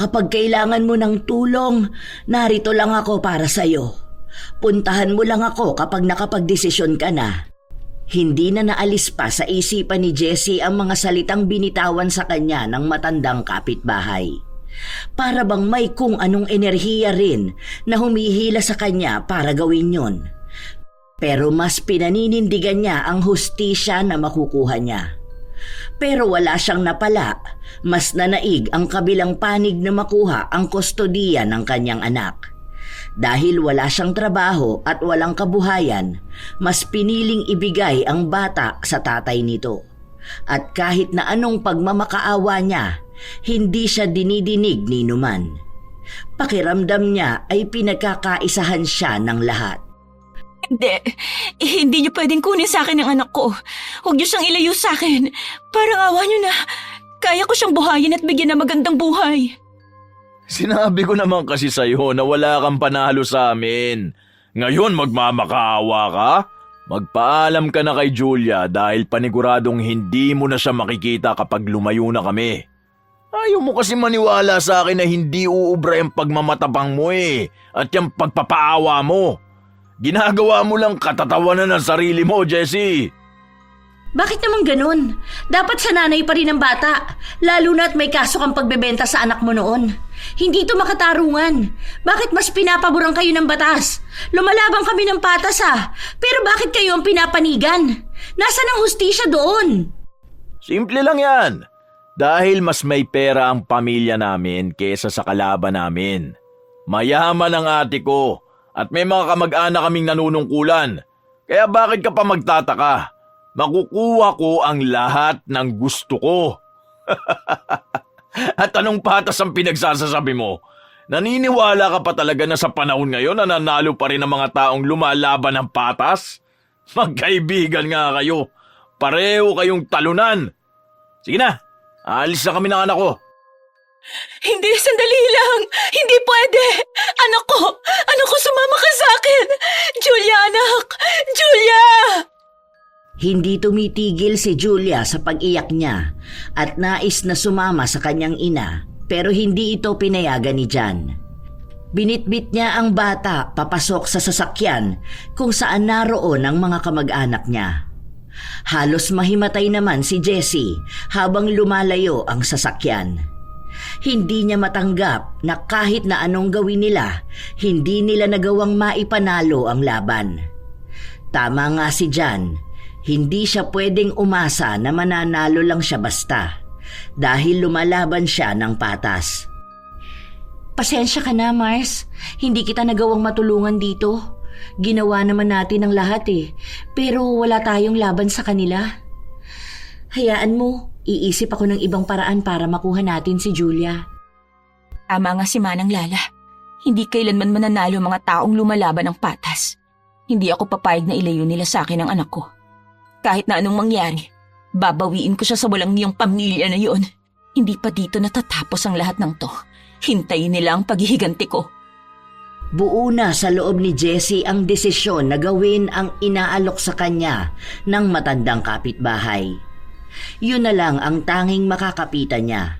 Kapag kailangan mo ng tulong, narito lang ako para sa'yo. Puntahan mo lang ako kapag nakapagdesisyon ka na. Hindi na naalis pa sa isipan ni Jessie ang mga salitang binitawan sa kanya ng matandang kapitbahay. Para bang may kung anong enerhiya rin na humihila sa kanya para gawin yon. Pero mas pinaninindigan niya ang hustisya na makukuha niya. Pero wala siyang napala, mas nanaig ang kabilang panig na makuha ang kustodiya ng kanyang anak. Dahil wala siyang trabaho at walang kabuhayan, mas piniling ibigay ang bata sa tatay nito. At kahit na anong pagmamakaawa niya, hindi siya dinidinig ni Numan. Pakiramdam niya ay pinagkakaisahan siya ng lahat. Hindi niyo pwedeng kunin sa akin ang anak ko. Huwag niyo siyang ilayo sa akin. Parang awa niyo na. Kaya ko siyang buhayin at bigyan ng magandang buhay. Sinabi ko naman kasi sa'yo na wala kang panalo sa amin. Ngayon magmamakaawa ka? Magpaalam ka na kay Julia dahil paniguradong hindi mo na siya makikita kapag lumayo na kami. Ayaw mo kasi maniwala sa akin na hindi uubra yung pagmamatabang mo at yung pagpapaawa mo. Ginagawa mo lang katatawanan ng sarili mo, Jessie. Bakit naman ganun? Dapat sa nanay pa rin ang bata, lalo na at may kaso kang pagbebenta sa anak mo noon. Hindi ito makatarungan. Bakit mas pinapaboran kayo ng batas? Lumalabang kami ng patas pero bakit kayo ang pinapanigan? Nasaan ang hustisya doon? Simple lang yan. Dahil mas may pera ang pamilya namin kesa sa kalaban namin. Mayaman ang ate ko. At may mga kamag-anak kaming nanunungkulan. Kaya bakit ka pa magtataka? Makukuha ko ang lahat ng gusto ko. At anong patas ang pinagsasasabi mo? Naniniwala ka pa talaga na sa panahon ngayon na nanalo pa rin ang mga taong lumalaban ng patas? Magkaibigan nga kayo. Pareho kayong talunan. Sige na, aalis na kami ng anak ko. Hindi, sandali lang. Hindi pwede. Anak ko, sumama ka sa akin. Julia, anak. Julia! Hindi tumitigil si Julia sa pag-iyak niya at nais na sumama sa kanyang ina pero hindi ito pinayagan ni Jan. Binitbit niya ang bata papasok sa sasakyan kung saan naroon ang mga kamag-anak niya. Halos mahimatay naman si Jessie habang lumalayo ang sasakyan. Hindi niya matanggap na kahit na anong gawin nila, hindi nila nagawang maipanalo ang laban. Tama nga si Jan, hindi siya pwedeng umasa na mananalo lang siya basta dahil lumalaban siya ng patas. Pasensya ka na, Mars. Hindi kita nagawang matulungan dito. Ginawa naman natin ang lahat pero wala tayong laban sa kanila. Hayaan mo, iisip ako ng ibang paraan para makuha natin si Julia. Tama nga si Manang Lala. Hindi kailanman mananalo mga taong lumalaban ng patas. Hindi ako papayag na ilayo nila sa akin ang anak ko. Kahit na anong mangyari, babawiin ko siya sa walang niyang pamilya na yun. Hindi pa dito natatapos ang lahat ng to. Hintayin nila ang paghihiganti ko. Buo na sa loob ni Jessie ang desisyon na gawin ang inaalok sa kanya ng matandang kapitbahay. Yun na lang ang tanging makakapitan niya.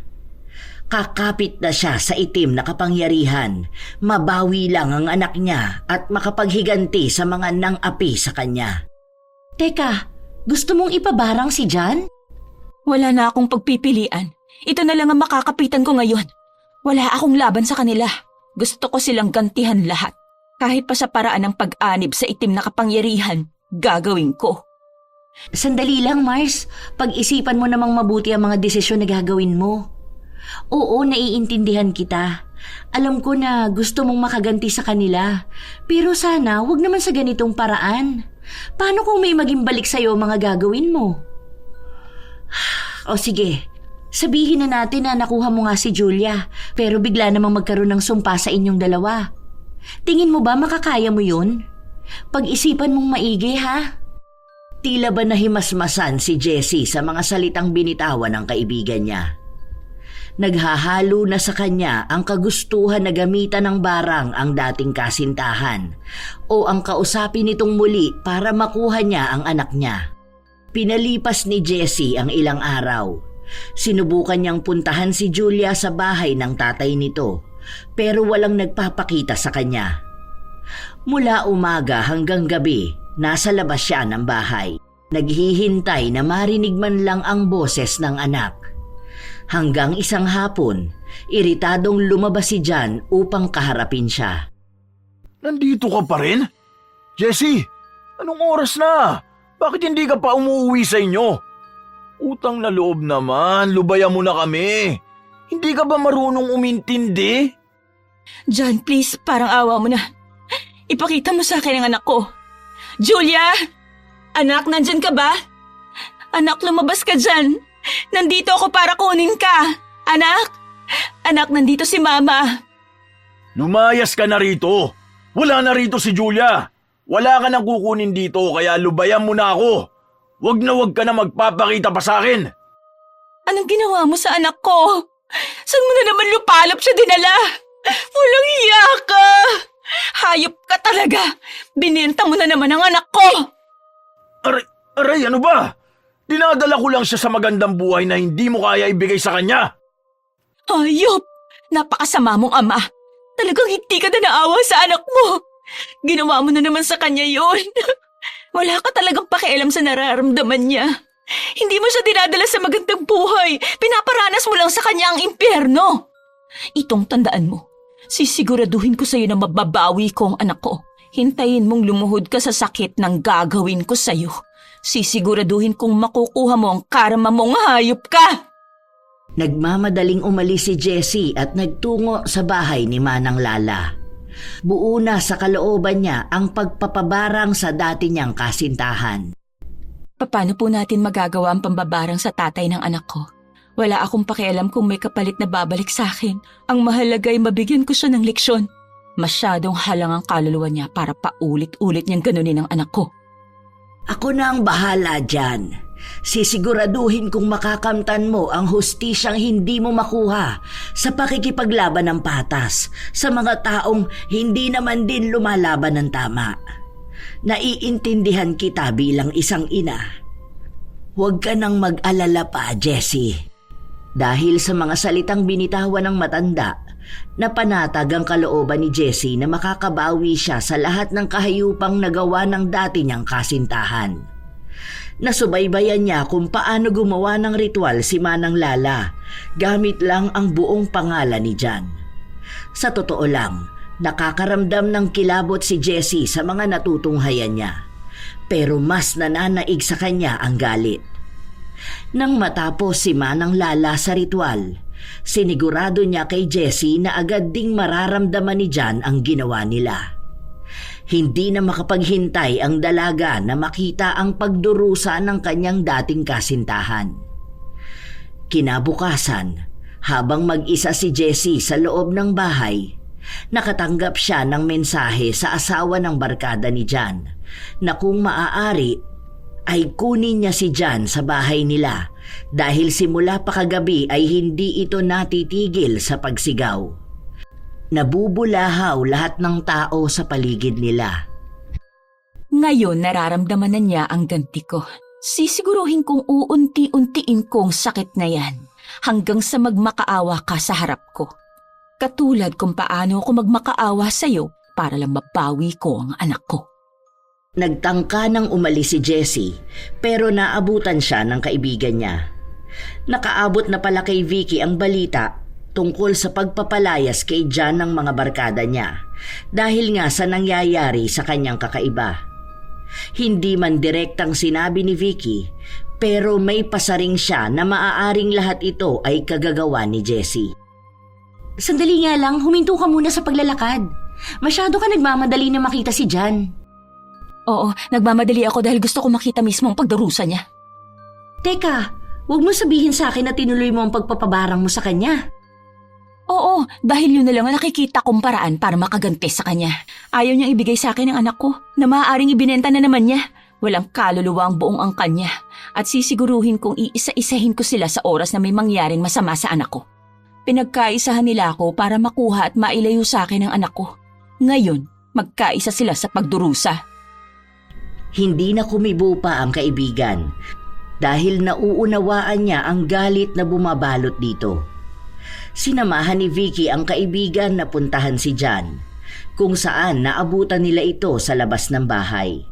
Kakapit na siya sa itim na kapangyarihan, mabawi lang ang anak niya at makapaghiganti sa mga nang-api sa kanya. Teka, gusto mong ipabarang si Jan? Wala na akong pagpipilian. Ito na lang ang makakapitan ko ngayon. Wala akong laban sa kanila. Gusto ko silang gantihan lahat. Kahit pa sa paraan ng pag-anib sa itim na kapangyarihan, gagawin ko. Sandali lang, Mars. Pag-isipan mo namang mabuti ang mga desisyon na gagawin mo. Oo, naiintindihan kita. Alam ko na gusto mong makaganti sa kanila. Pero sana, wag naman sa ganitong paraan. Paano kung may maging balik sa'yo mga gagawin mo? O sige, sabihin na natin na nakuha mo nga si Julia, pero bigla namang magkaroon ng sumpa sa inyong dalawa. Tingin mo ba makakaya mo yun? Pag-isipan mong maigi, ha? Tila ba nahimasmasan si Jessie sa mga salitang binitawan ng kaibigan niya. Naghahalo na sa kanya ang kagustuhan na gamitan ng barang ang dating kasintahan o ang kausapin nitong muli para makuha niya ang anak niya. Pinalipas ni Jessie ang ilang araw. Sinubukan niyang puntahan si Julia sa bahay ng tatay nito pero walang nagpapakita sa kanya. Mula umaga hanggang gabi, nasa labas siya ng bahay. Naghihintay na marinig man lang ang boses ng anak. Hanggang isang hapon, iritadong lumabas si Jan upang kaharapin siya. Nandito ka pa rin? Jessie, Anong oras na? Bakit hindi ka pa umuwi sa inyo? Utang na loob naman, lubayan mo na kami. Hindi ka ba marunong umintindi? John, please, parang awa mo na. Ipakita mo sa akin ang anak ko. Julia! Anak, nandyan ka ba? Anak, lumabas ka dyan. Nandito ako para kunin ka. Anak! Anak, nandito si Mama. Lumayas ka na rito. Wala na rito si Julia. Wala ka nang kukunin dito kaya lubayan mo na ako. Wag ka na magpapakita pa sa akin. Anong ginawa mo sa anak ko? Saan mo na naman lupalop siya dinala? Walang hiya ka! Hayop ka talaga! Binenta mo na naman ang anak ko! Aray, ano ba? Dinadala ko lang siya sa magandang buhay na hindi mo kaya ibigay sa kanya. Hayop! Napakasama mong ama! Talagang hindi ka na naawa sa anak mo! Ginawa mo na naman sa kanya yon. Wala ka talagang pakialam sa nararamdaman niya. Hindi mo siya dinadala sa magandang buhay. Pinaparanas mo lang sa kanya ang impyerno. Itong tandaan mo. Sisiguraduhin ko sa'yo na mababawi ko ang anak ko. Hintayin mong lumuhod ka sa sakit ng gagawin ko sa'yo. Sisiguraduhin kong makukuha mo ang karma mong hayop ka. Nagmamadaling umalis si Jessie at nagtungo sa bahay ni Manang Lala. Buo na sa kalooban niya ang pagpapabarang sa dati niyang kasintahan. Paano po natin magagawa ang pambabarang sa tatay ng anak ko? Wala akong pakialam kung may kapalit na babalik sa akin. Ang mahalaga ay mabigyan ko siya ng leksyon. Masyadong halang ang kaluluwa niya para paulit-ulit niyang ganunin ang anak ko. Ako na ang bahala dyan. Sisiguraduhin kong makakamtan mo ang hustisyang hindi mo makuha sa pakikipaglaban ng patas sa mga taong hindi naman din lumalaban ng tama. Naiintindihan kita bilang isang ina. Huwag ka nang mag-alala pa, Jessie. Dahil sa mga salitang binitawan ng matanda, napanatag ang kalooban ni Jessie na makakabawi siya sa lahat ng kahayupang nagawa ng dati niyang kasintahan. Nasubaybayan niya kung paano gumawa ng ritual si Manang Lala gamit lang ang buong pangalan ni John. Sa totoo lang, nakakaramdam ng kilabot si Jessie sa mga natutunghayan niya. Pero mas nananaig sa kanya ang galit. Nang matapos si Manang Lala sa ritual, sinigurado niya kay Jessie na agad ding mararamdaman ni John ang ginawa nila. Hindi na makapaghintay ang dalaga na makita ang pagdurusa ng kanyang dating kasintahan. Kinabukasan, habang mag-isa si Jessie sa loob ng bahay, nakatanggap siya ng mensahe sa asawa ng barkada ni John na kung maaari ay kunin niya si John sa bahay nila dahil simula pa kagabi ay hindi ito natitigil sa pagsigaw. Nabubulahaw lahat ng tao sa paligid nila. Ngayon nararamdaman na niya ang ganti ko. Sisiguruhin kong uunti-untiin kong sakit na yan hanggang sa magmakaawa ka sa harap ko. Katulad kung paano ako magmakaawa sa'yo para lang mabawi ko ang anak ko. Nagtangka nang umalis si Jessie pero naabutan siya ng kaibigan niya. Nakaabot na pala kay Vicky ang balita tungkol sa pagpapalayas kay John ng mga barkada niya dahil nga sa nangyayari sa kanyang kakaiba. Hindi man direktang sinabi ni Vicky pero may pasaring siya na maaaring lahat ito ay kagagawa ni Jessie. Sandali nga lang, huminto ka muna sa paglalakad. Masyado ka nagmamadali na makita si John. Oo, nagmamadali ako dahil gusto ko makita mismo ang pagdarusa niya. Teka, huwag mo sabihin sa akin na tinuloy mo ang pagpapabarang mo sa kanya. Oo, dahil yun na lang ang nakikita kong paraan para makaganti sa kanya. Ayaw niyang ibigay sa akin ang anak ko na maaaring ibinenta na naman niya. Walang kaluluwa ang buong angkan niya at sisiguruhin kong iisa-isahin ko sila sa oras na may mangyaring masama sa anak ko. Pinagkaisahan nila ako para makuha at mailayo sa akin ang anak ko. Ngayon, magkaisa sila sa pagdurusa. Hindi na kumibo pa ang kaibigan dahil nauunawaan niya ang galit na bumabalot dito. Sinamahan ni Vicky ang kaibigan na puntahan si John, kung saan naabutan nila ito sa labas ng bahay.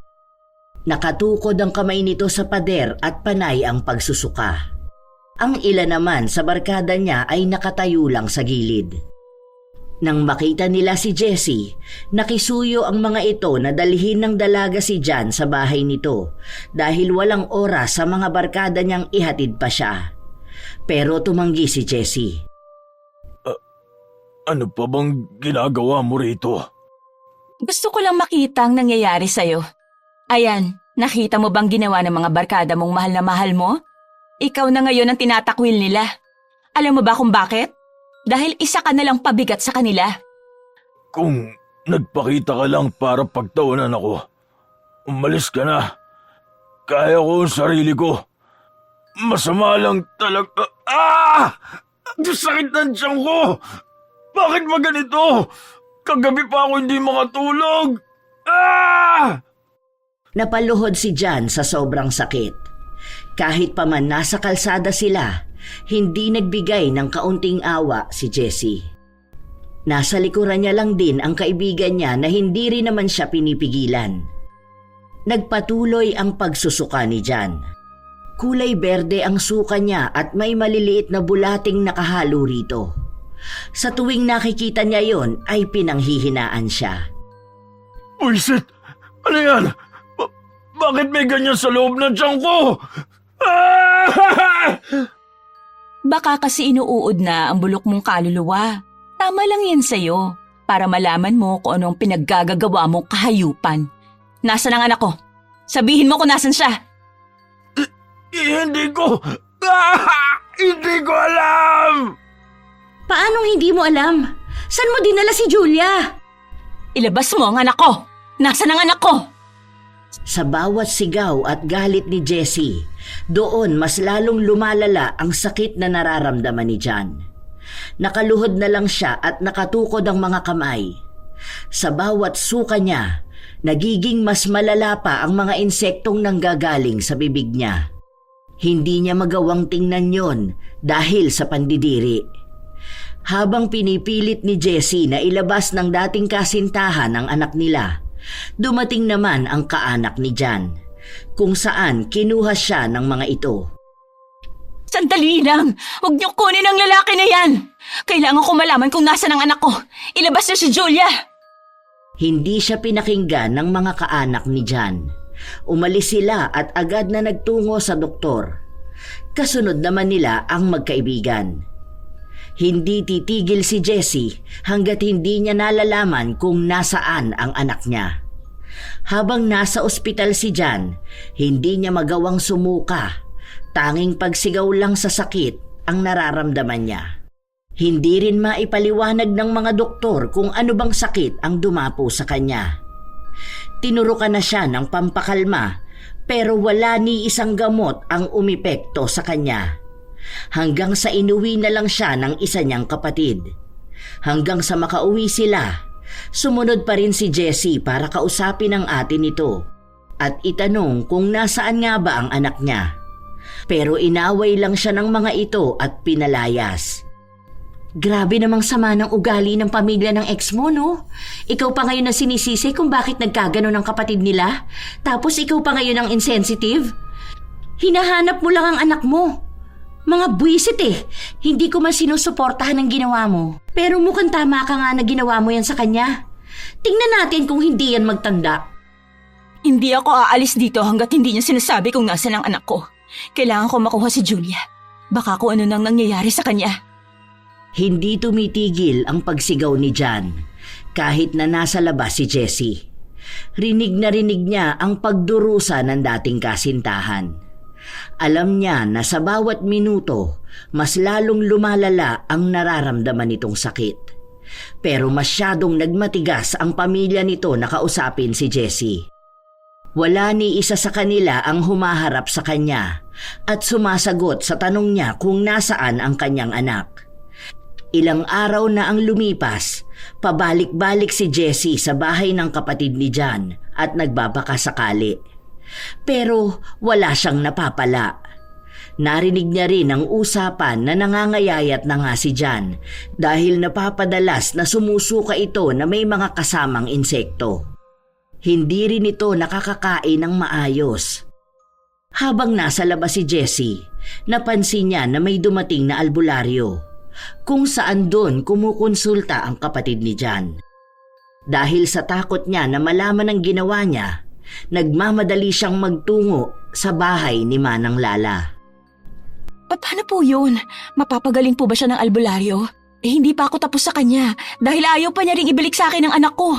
Nakatukod ang kamay nito sa pader at panay ang pagsusuka. Ang ilan naman sa barkada niya ay nakatayo lang sa gilid. Nang makita nila si Jessie, nakisuyo ang mga ito na dalhin ng dalaga si Jan sa bahay nito dahil walang oras sa mga barkada niyang ihatid pa siya. Pero tumanggi si Jessie. Ano pa bang ginagawa mo rito? Gusto ko lang makita ang nangyayari sa'yo. Ayan, nakita mo bang ginawa ng mga barkada mong mahal na mahal mo? Ikaw na ngayon ang tinatakwil nila. Alam mo ba kung bakit? Dahil isa ka na lang pabigat sa kanila. Kung nagpakita ka lang para pagtawanan ako, umalis ka na. Kaya ko ang sarili ko. Masama lang talaga. Ang sakit ng tiyan ko! Bakit ba ganito? Kagabi pa ako hindi makatulog. Napaluhod si Jan sa sobrang sakit. Kahit pa man nasa kalsada sila, hindi nagbigay ng kaunting awa si Jessie. Nasa likuran niya lang din ang kaibigan niya na hindi rin naman siya pinipigilan. Nagpatuloy ang pagsusuka ni Jan. Kulay berde ang suka niya at may maliliit na bulating nakahalo rito. Sa tuwing nakikita niya yon ay pinanghihinaan siya. Buisit! Ano yan? Bakit may ganyan sa loob ng tiyan ko? Baka kasi inuuod na ang bulok mong kaluluwa. Tama lang yan sa'yo para malaman mo kung anong pinaggagawa mong kahayupan. Nasaan ang anak ko? Sabihin mo kung nasan siya. Hindi ko... Hindi ko alam! Paanong hindi mo alam? Saan mo dinala si Julia? Ilabas mo ang anak ko! Nasaan ang anak ko? Sa bawat sigaw at galit ni Jessie, doon mas lalong lumalala ang sakit na nararamdaman ni Jan. Nakaluhod na lang siya at nakatukod ang mga kamay. Sa bawat suka niya, nagiging mas malala pa ang mga insektong nanggagaling sa bibig niya. Hindi niya magawang tingnan yon dahil sa pandidiri. Habang pinipilit ni Jessie na ilabas ng dating kasintahan ang anak nila, dumating naman ang kaanak ni Jan, kung saan kinuha siya ng mga ito. Sandali lang! Huwag niyo kunin ang lalaki na yan! Kailangan ko malaman kung nasaan ang anak ko! Ilabas niyo si Julia! Hindi siya pinakinggan ng mga kaanak ni Jan. Umalis sila at agad na nagtungo sa doktor. Kasunod naman nila ang magkaibigan. Hindi titigil si Jessie hanggat hindi niya nalalaman kung nasaan ang anak niya. Habang nasa ospital si Jan, hindi niya magawang sumuka. Tanging pagsigaw lang sa sakit ang nararamdaman niya. Hindi rin maipaliwanag ng mga doktor kung ano bang sakit ang dumapo sa kanya. Tinurukan na siya ng pampakalma pero wala ni isang gamot ang umepekto sa kanya. Hanggang sa inuwi na lang siya ng isa niyang kapatid. Hanggang sa makauwi sila, sumunod pa rin si Jessie para kausapin ang ate nito at itanong kung nasaan nga ba ang anak niya. Pero inaway lang siya ng mga ito at pinalayas. Grabe namang sama ng ugali ng pamilya ng ex mo, no? Ikaw pa ngayon ang sinisisi kung bakit nagkagano ng kapatid nila. Tapos ikaw pa ngayon ang insensitive. Hinahanap mo lang ang anak mo. Mga buwisit eh. Hindi ko man sinusuportahan ang ginawa mo. Pero mukhang tama ka nga na ginawa mo yan sa kanya. Tingnan natin kung hindi yan magtanda. Hindi ako aalis dito hanggat hindi niya sinasabi kung nasaan ang anak ko. Kailangan ko makuha si Julia. Baka kung ano nang nangyayari sa kanya. Hindi tumitigil ang pagsigaw ni Jan kahit na nasa labas si Jessie. Rinig na rinig niya ang pagdurusa ng dating kasintahan. Alam niya na sa bawat minuto, mas lalong lumalala ang nararamdaman nitong sakit. Pero masyadong nagmatigas ang pamilya nito na kausapin si Jessie. Wala ni isa sa kanila ang humaharap sa kanya at sumasagot sa tanong niya kung nasaan ang kanyang anak. Ilang araw na ang lumipas, pabalik-balik si Jessie sa bahay ng kapatid ni Jan at nagbabakasakali. Pero wala siyang napapala. Narinig niya rin ang usapan na nangangayayat na nga si Jan dahil napapadalas na sumusuka ito na may mga kasamang insekto. Hindi rin ito nakakakain ng maayos. Habang nasa labas si Jessie, napansin niya na may dumating na albularyo. kung saan doon kumukonsulta ang kapatid ni Jan. Dahil sa takot niya na malaman ang ginawa niya, nagmamadali siyang magtungo sa bahay ni Manang Lala. Paano po yun? Mapapagaling po ba siya ng albularyo? Hindi pa ako tapos sa kanya dahil ayaw pa niya ring ibalik sa akin ang anak ko.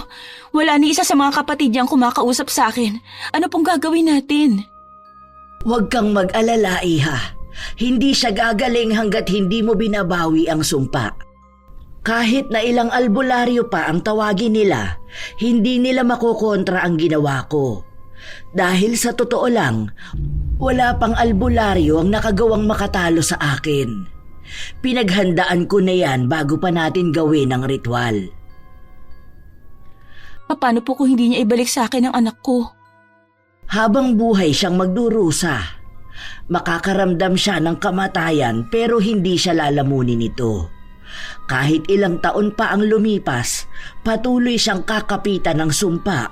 Wala ni isa sa mga kapatid niyang kumakausap sa akin. Ano pong gagawin natin? Huwag kang mag-alala, Iha. Hindi siya gagaling hanggat hindi mo binabawi ang sumpa. Kahit na ilang albularyo pa ang tawagin nila, hindi nila makokontra ang ginawa ko. Dahil sa totoo lang, wala pang albularyo ang nakagawang makatalo sa akin. Pinaghandaan ko na yan bago pa natin gawin ang ritual. Paano po kung hindi niya ibalik sa akin ang anak ko? Habang buhay siyang magdurusa, makakaramdam siya ng kamatayan pero hindi siya lalamunin ito. Kahit ilang taon pa ang lumipas, patuloy siyang kakapitan ng sumpa.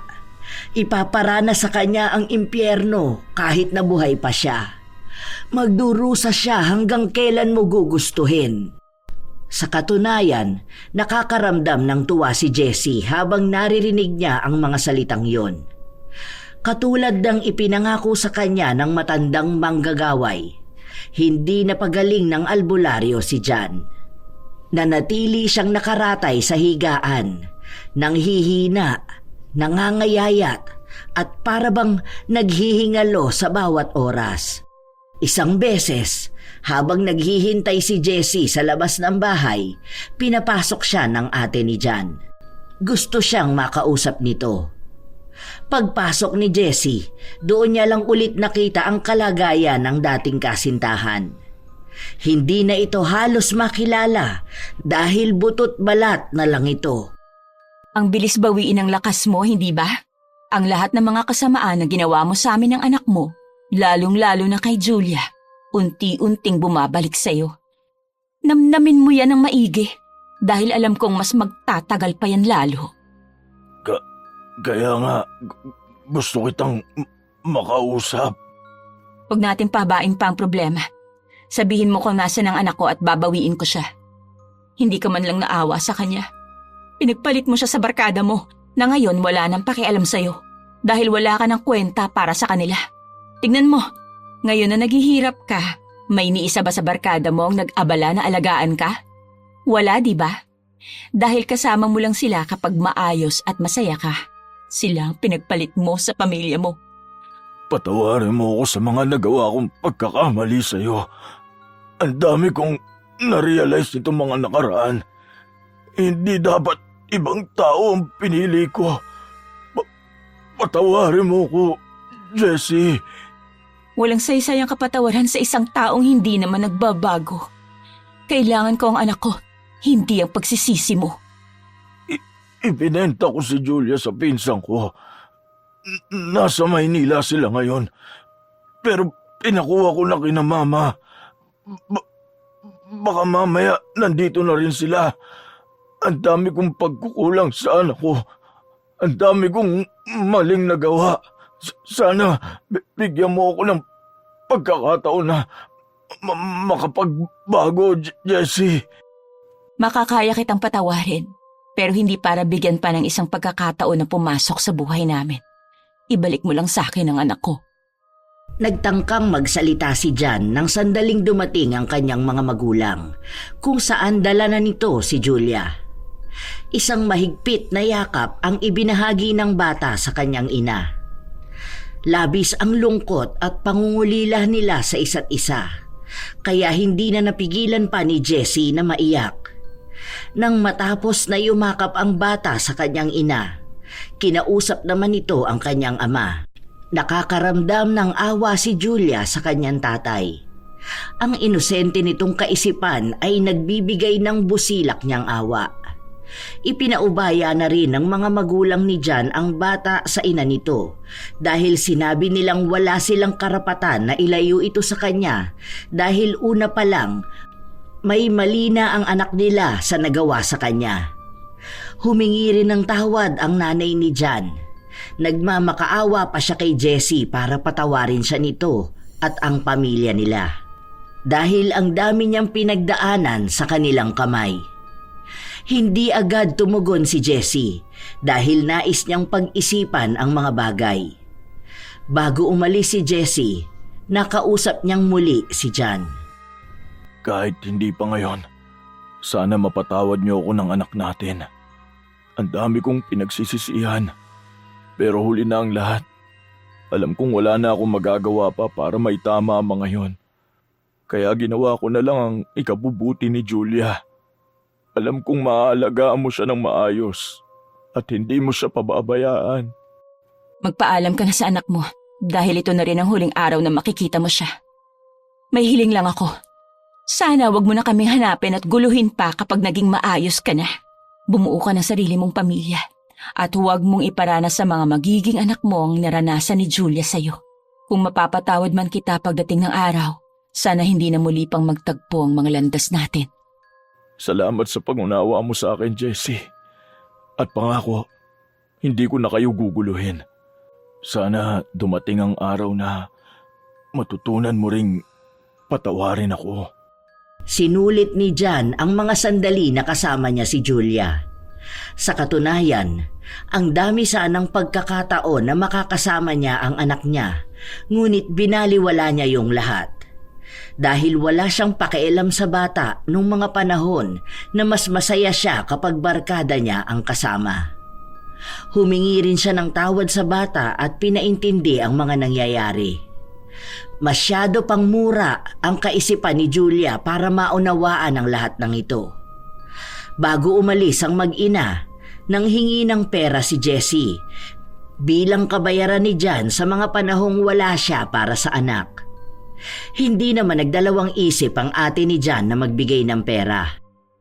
Ipaparana sa kanya ang impyerno kahit na buhay pa siya. Magdurusa siya hanggang kailan mo gugustuhin. Sa katunayan, nakakaramdam ng tuwa si Jessie habang naririnig niya ang mga salitang yon. Katulad ng ipinangako sa kanya ng matandang manggagaway, hindi napagaling ng albularyo si Jan. Nanatili siyang nakaratay sa higaan, nanghihina, nangangayayat at parabang naghihingalo sa bawat oras. Isang beses, habang naghihintay si Jessie sa labas ng bahay, pinapasok siya ng ate ni Jan. Gusto siyang makausap nito. Pagpasok ni Jessie, doon niya lang ulit nakita ang kalagayan ng dating kasintahan. Hindi na ito halos makilala dahil butot balat na lang ito. Ang bilis bawiin ng lakas mo, hindi ba? Ang lahat ng mga kasamaan na ginawa mo sa amin ng anak mo, lalong-lalo na kay Julia, unti-unting bumabalik sa'yo. Namnamin mo yan ng maigi dahil alam kong mas magtatagal pa yan lalo. Kaya nga, gusto kitang makausap. Huwag natin pabain pa ang problema. Sabihin mo kung nasa ng anak ko at babawiin ko siya. Hindi ka man lang naawa sa kanya. Pinagpalit mo siya sa barkada mo na ngayon wala nang pakialam sa'yo dahil wala ka ng kwenta para sa kanila. Tignan mo, ngayon na naghihirap ka, may niisa ba sa barkada mo ang nag-abala na alagaan ka? Wala, di ba? Dahil kasama mo lang sila kapag maayos at masaya ka. Sila ang pinagpalit mo sa pamilya mo. Patawarin mo ako sa mga nagawa kong pagkakamali sa'yo. Ang dami kong na-realize itong mga nakaraan. Hindi dapat ibang tao ang pinili ko. Patawarin mo ko, Jessie. Walang saysayang kapatawaran sa isang taong hindi naman nagbabago. Kailangan ko ang anak ko, hindi ang pagsisisi mo. Ibinenta ko si Julia sa pinsan ko. Nasa Maynila sila ngayon. Pero pinakuha ko na kina mama. Baka mamaya nandito na rin sila. Ang dami kong pagkukulang sa anak ko. Ang dami kong maling nagawa. Sana bigyan mo ako ng pagkakataon na makapagbago, Jessie. Makakaya kitang patawarin, pero hindi para bigyan pa ng isang pagkakataon na pumasok sa buhay namin. Ibalik mo lang sa akin ang anak ko. Nagtangkang magsalita si Jan nang sandaling dumating ang kanyang mga magulang, kung saan dala na nito si Julia. Isang mahigpit na yakap ang ibinahagi ng bata sa kanyang ina. Labis ang lungkot at pangungulila nila sa isa't isa, kaya hindi na napigilan pa ni Jessie na maiyak. Nang matapos na yumakap ang bata sa kanyang ina, kinausap naman ito ang kanyang ama. Nakakaramdam ng awa si Julia sa kanyang tatay. Ang inosente nitong kaisipan ay nagbibigay ng busilak niyang awa. Ipinaubaya na rin ng mga magulang ni Jan ang bata sa ina nito dahil sinabi nilang wala silang karapatan na ilayo ito sa kanya dahil una pa lang may mali na ang anak nila sa nagawa sa kanya. Humingi rin ng tawad ang nanay ni Jan. Nagmamakaawa pa siya kay Jessie para patawarin siya nito at ang pamilya nila. dahil ang dami niyang pinagdaanan sa kanilang kamay. Hindi agad tumugon si Jessie dahil nais niyang pag-isipan ang mga bagay. Bago umalis si Jessie, nakausap niyang muli si John. Kahit hindi pa ngayon, sana mapatawad niyo ako ng anak natin. Ang dami kong pinagsisisihan, pero huli na ang lahat. Alam kong wala na akong magagawa pa para maitama ang mga yon. Kaya ginawa ko na lang ang ikabubuti ni Julia. Alam kong maaalagaan mo siya ng maayos at hindi mo siya pababayaan. Magpaalam ka na sa anak mo dahil ito na rin ang huling araw na makikita mo siya. May hiling lang ako. Sana wag mo na kaming hanapin at guluhin pa kapag naging maayos ka na. Bumuo ka ng sarili mong pamilya at huwag mong iparanas sa mga magiging anak mo ang naranasan ni Julia sa'yo. Kung mapapatawad man kita pagdating ng araw, sana hindi na muli pang magtagpo ang mga landas natin. Salamat sa pangunawa mo sa akin, Jessie. At pangako, hindi ko na kayo guguluhin. Sana dumating ang araw na matutunan mo ring patawarin ako. Sinulit ni John ang mga sandali na kasama niya si Julia. Sa katunayan, ang dami sanang pagkakataon na makakasama niya ang anak niya, ngunit binaliwala niya yung lahat. Dahil wala siyang pakialam sa bata nung mga panahon na mas masaya siya kapag barkada niya ang kasama. Humingi rin siya ng tawad sa bata at pinaintindi ang mga nangyayari. Masyado pang mura ang kaisipan ni Julia para maunawaan ang lahat ng ito. Bago umalis ang mag-ina, nanghingi ng pera si Jessie bilang kabayaran ni John sa mga panahong wala siya para sa anak. Hindi naman nagdalawang isip ang ate ni John na magbigay ng pera.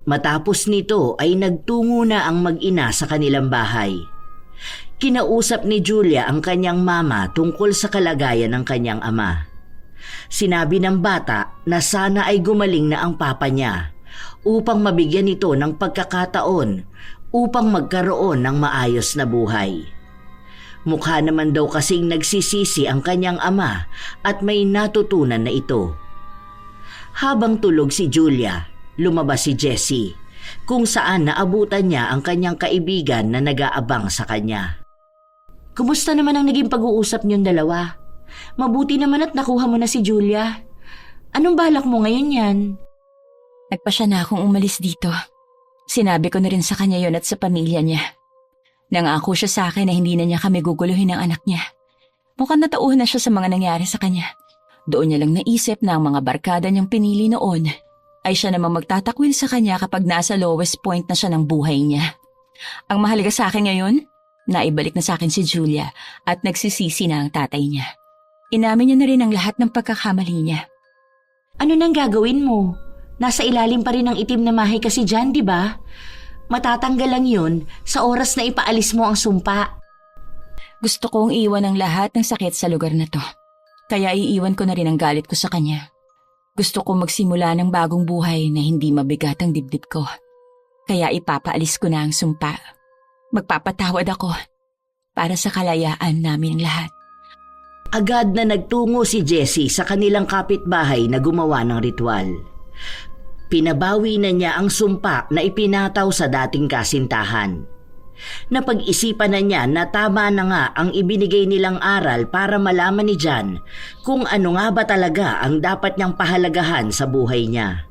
Matapos nito ay nagtungo na ang mag-ina sa kanilang bahay. Kinausap ni Julia ang kanyang mama tungkol sa kalagayan ng kanyang ama. Sinabi ng bata na sana ay gumaling na ang papa niya upang mabigyan ito ng pagkakataon upang magkaroon ng maayos na buhay. Mukha naman daw kasing nagsisisi ang kanyang ama at may natutunan na ito. Habang tulog si Julia, lumabas si Jessie kung saan naabutan niya ang kanyang kaibigan na nag-aabang sa kanya. Kumusta naman ang naging pag-uusap niyong dalawa? Mabuti naman at nakuha mo na si Julia. Anong balak mo ngayon yan? Nagpasya na akong umalis dito. Sinabi ko na rin sa kanya yon at sa pamilya niya. Nangako siya sa akin na hindi na niya kami guguluhin ng anak niya. Mukhang natauhan na siya sa mga nangyari sa kanya. Doon niya lang naisip na ang mga barkada niyang pinili noon ay siya namang magtatakwil sa kanya kapag nasa lowest point na siya ng buhay niya. Ang mahalaga sa akin ngayon, naibalik na sa akin si Julia at nagsisisi na ang tatay niya. Inamin niya na rin ang lahat ng pagkakamali niya. Ano nang gagawin mo? Nasa ilalim pa rin ng itim na mahika si John, di ba? Matatanggal lang yun sa oras na ipaalis mo ang sumpa. Gusto kong iwan ang lahat ng sakit sa lugar na to. Kaya iiwan ko na rin ang galit ko sa kanya. Gusto ko magsimula ng bagong buhay na hindi mabigat ang dibdib ko. Kaya ipapaalis ko na ang sumpa. Magpapatawad ako para sa kalayaan namin lahat. Agad na nagtungo si Jessie sa kanilang kapitbahay na gumawa ng ritual. Pinabawi na niya ang sumpa na ipinataw sa dating kasintahan. Napag-isipan na niya na tama na nga ang ibinigay nilang aral para malaman ni John kung ano nga ba talaga ang dapat niyang pahalagahan sa buhay niya.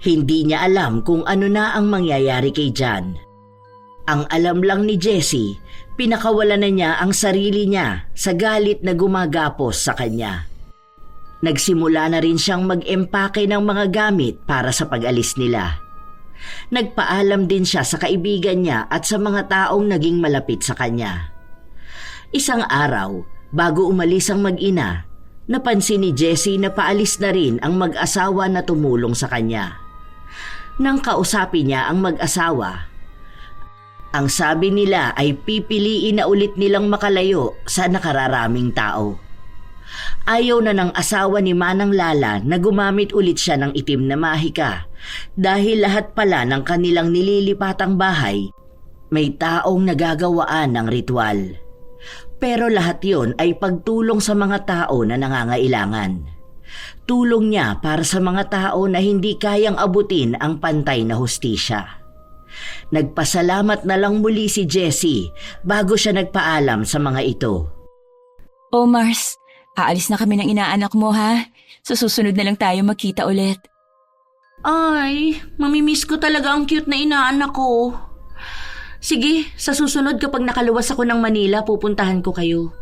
Hindi niya alam kung ano na ang mangyayari kay John. Ang alam lang ni Jessie, pinakawalan na niya ang sarili niya sa galit na gumagapos sa kanya. Nagsimula na rin siyang mag-empake ng mga gamit para sa pag-alis nila. Nagpaalam din siya sa kaibigan niya at sa mga taong naging malapit sa kanya. Isang araw, bago umalis ang mag-ina, napansin ni Jessie na paalis na rin ang mag-asawa na tumulong sa kanya. Nang kausapin niya ang mag-asawa, ang sabi nila ay pipiliin na ulit nilang makalayo sa nakararaming tao. Ayaw na ng asawa ni Manang Lala na gumamit ulit siya ng itim na mahika dahil lahat pala ng kanilang nililipatang bahay may taong nagagawaan ng ritual. Pero lahat yon ay pagtulong sa mga tao na nangangailangan. Tulong niya para sa mga tao na hindi kayang abutin ang pantay na hustisya. Nagpasalamat na lang muli si Jessie bago siya nagpaalam sa mga ito. Oh Mars, aalis na kami ng inaanak mo ha. Sa susunod na lang tayo magkita ulit. Ay, mamimiss ko talaga ang cute na inaanak ko. Sige, sa susunod kapag nakaluwas ako ng Manila, pupuntahan ko kayo.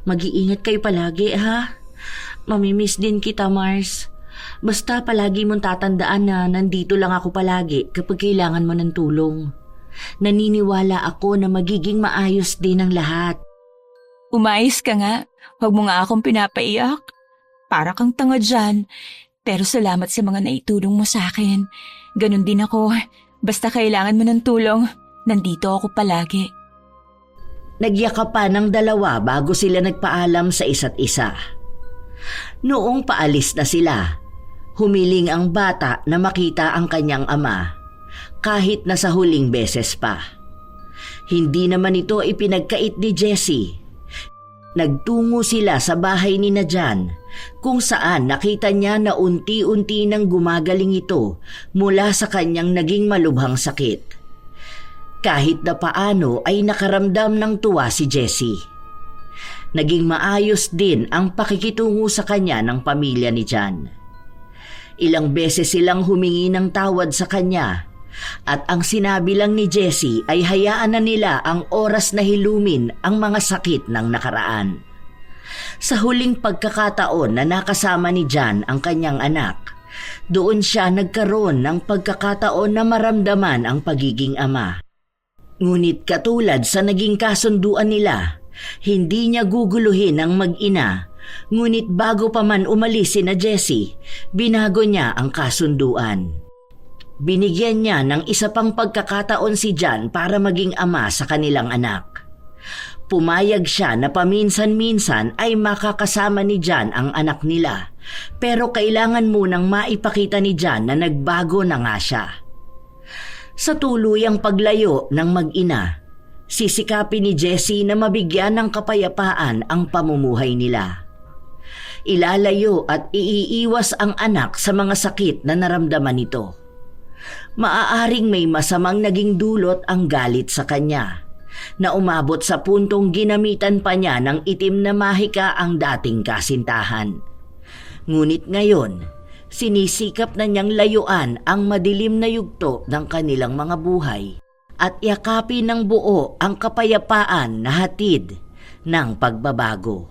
Mag-iingat kayo palagi, ha? Mamimiss din kita, Mars. Basta palagi mong tatandaan na nandito lang ako palagi kapag kailangan mo ng tulong. Naniniwala ako na magiging maayos din ang lahat. Umayos ka nga. Huwag mo nga akong pinapaiyak. Para kang tanga dyan. Pero salamat sa mga naitulong mo sa akin. Ganon din ako. Basta kailangan mo ng tulong, nandito ako palagi. Nagyakapan ng dalawa bago sila nagpaalam sa isa't isa. Noong paalis na sila, humiling ang bata na makita ang kanyang ama, kahit na sa huling beses pa. Hindi naman ito ipinagkait ni Jessie. Nagtungo sila sa bahay ni Jan, kung saan nakita niya na unti-unti nang gumagaling ito mula sa kanyang naging malubhang sakit. Kahit na paano ay nakaramdam ng tuwa si Jessie. Naging maayos din ang pakikitungo sa kanya ng pamilya ni Jan. Ilang beses silang humingi ng tawad sa kanya at ang sinabi lang ni Jessie ay hayaan na nila ang oras na hilumin ang mga sakit ng nakaraan. Sa huling pagkakataon na nakasama ni Jan ang kanyang anak, doon siya nagkaroon ng pagkakataon na maramdaman ang pagiging ama. Ngunit katulad sa naging kasunduan nila, hindi niya guguluhin ang mag-ina, ngunit bago pa man umalis si Jessie, binago niya ang kasunduan. Binigyan niya ng isa pang pagkakataon si Jan para maging ama sa kanilang anak. Pumayag siya na paminsan-minsan ay makakasama ni Jan ang anak nila, pero kailangan munang maipakita ni Jan na nagbago na nga siya. Sa tuluyang paglayo ng mag-ina, sisikapin ni Jessie na mabigyan ng kapayapaan ang pamumuhay nila. Ilalayo at iiiwas ang anak sa mga sakit na naramdaman nito. Maaaring may masamang naging dulot ang galit sa kanya, na umabot sa puntong ginamitan pa niya ng itim na mahika ang dating kasintahan. Ngunit ngayon, sinisikap na niyang layuan ang madilim na yugto ng kanilang mga buhay at yakapin ng buo ang kapayapaan na hatid ng pagbabago.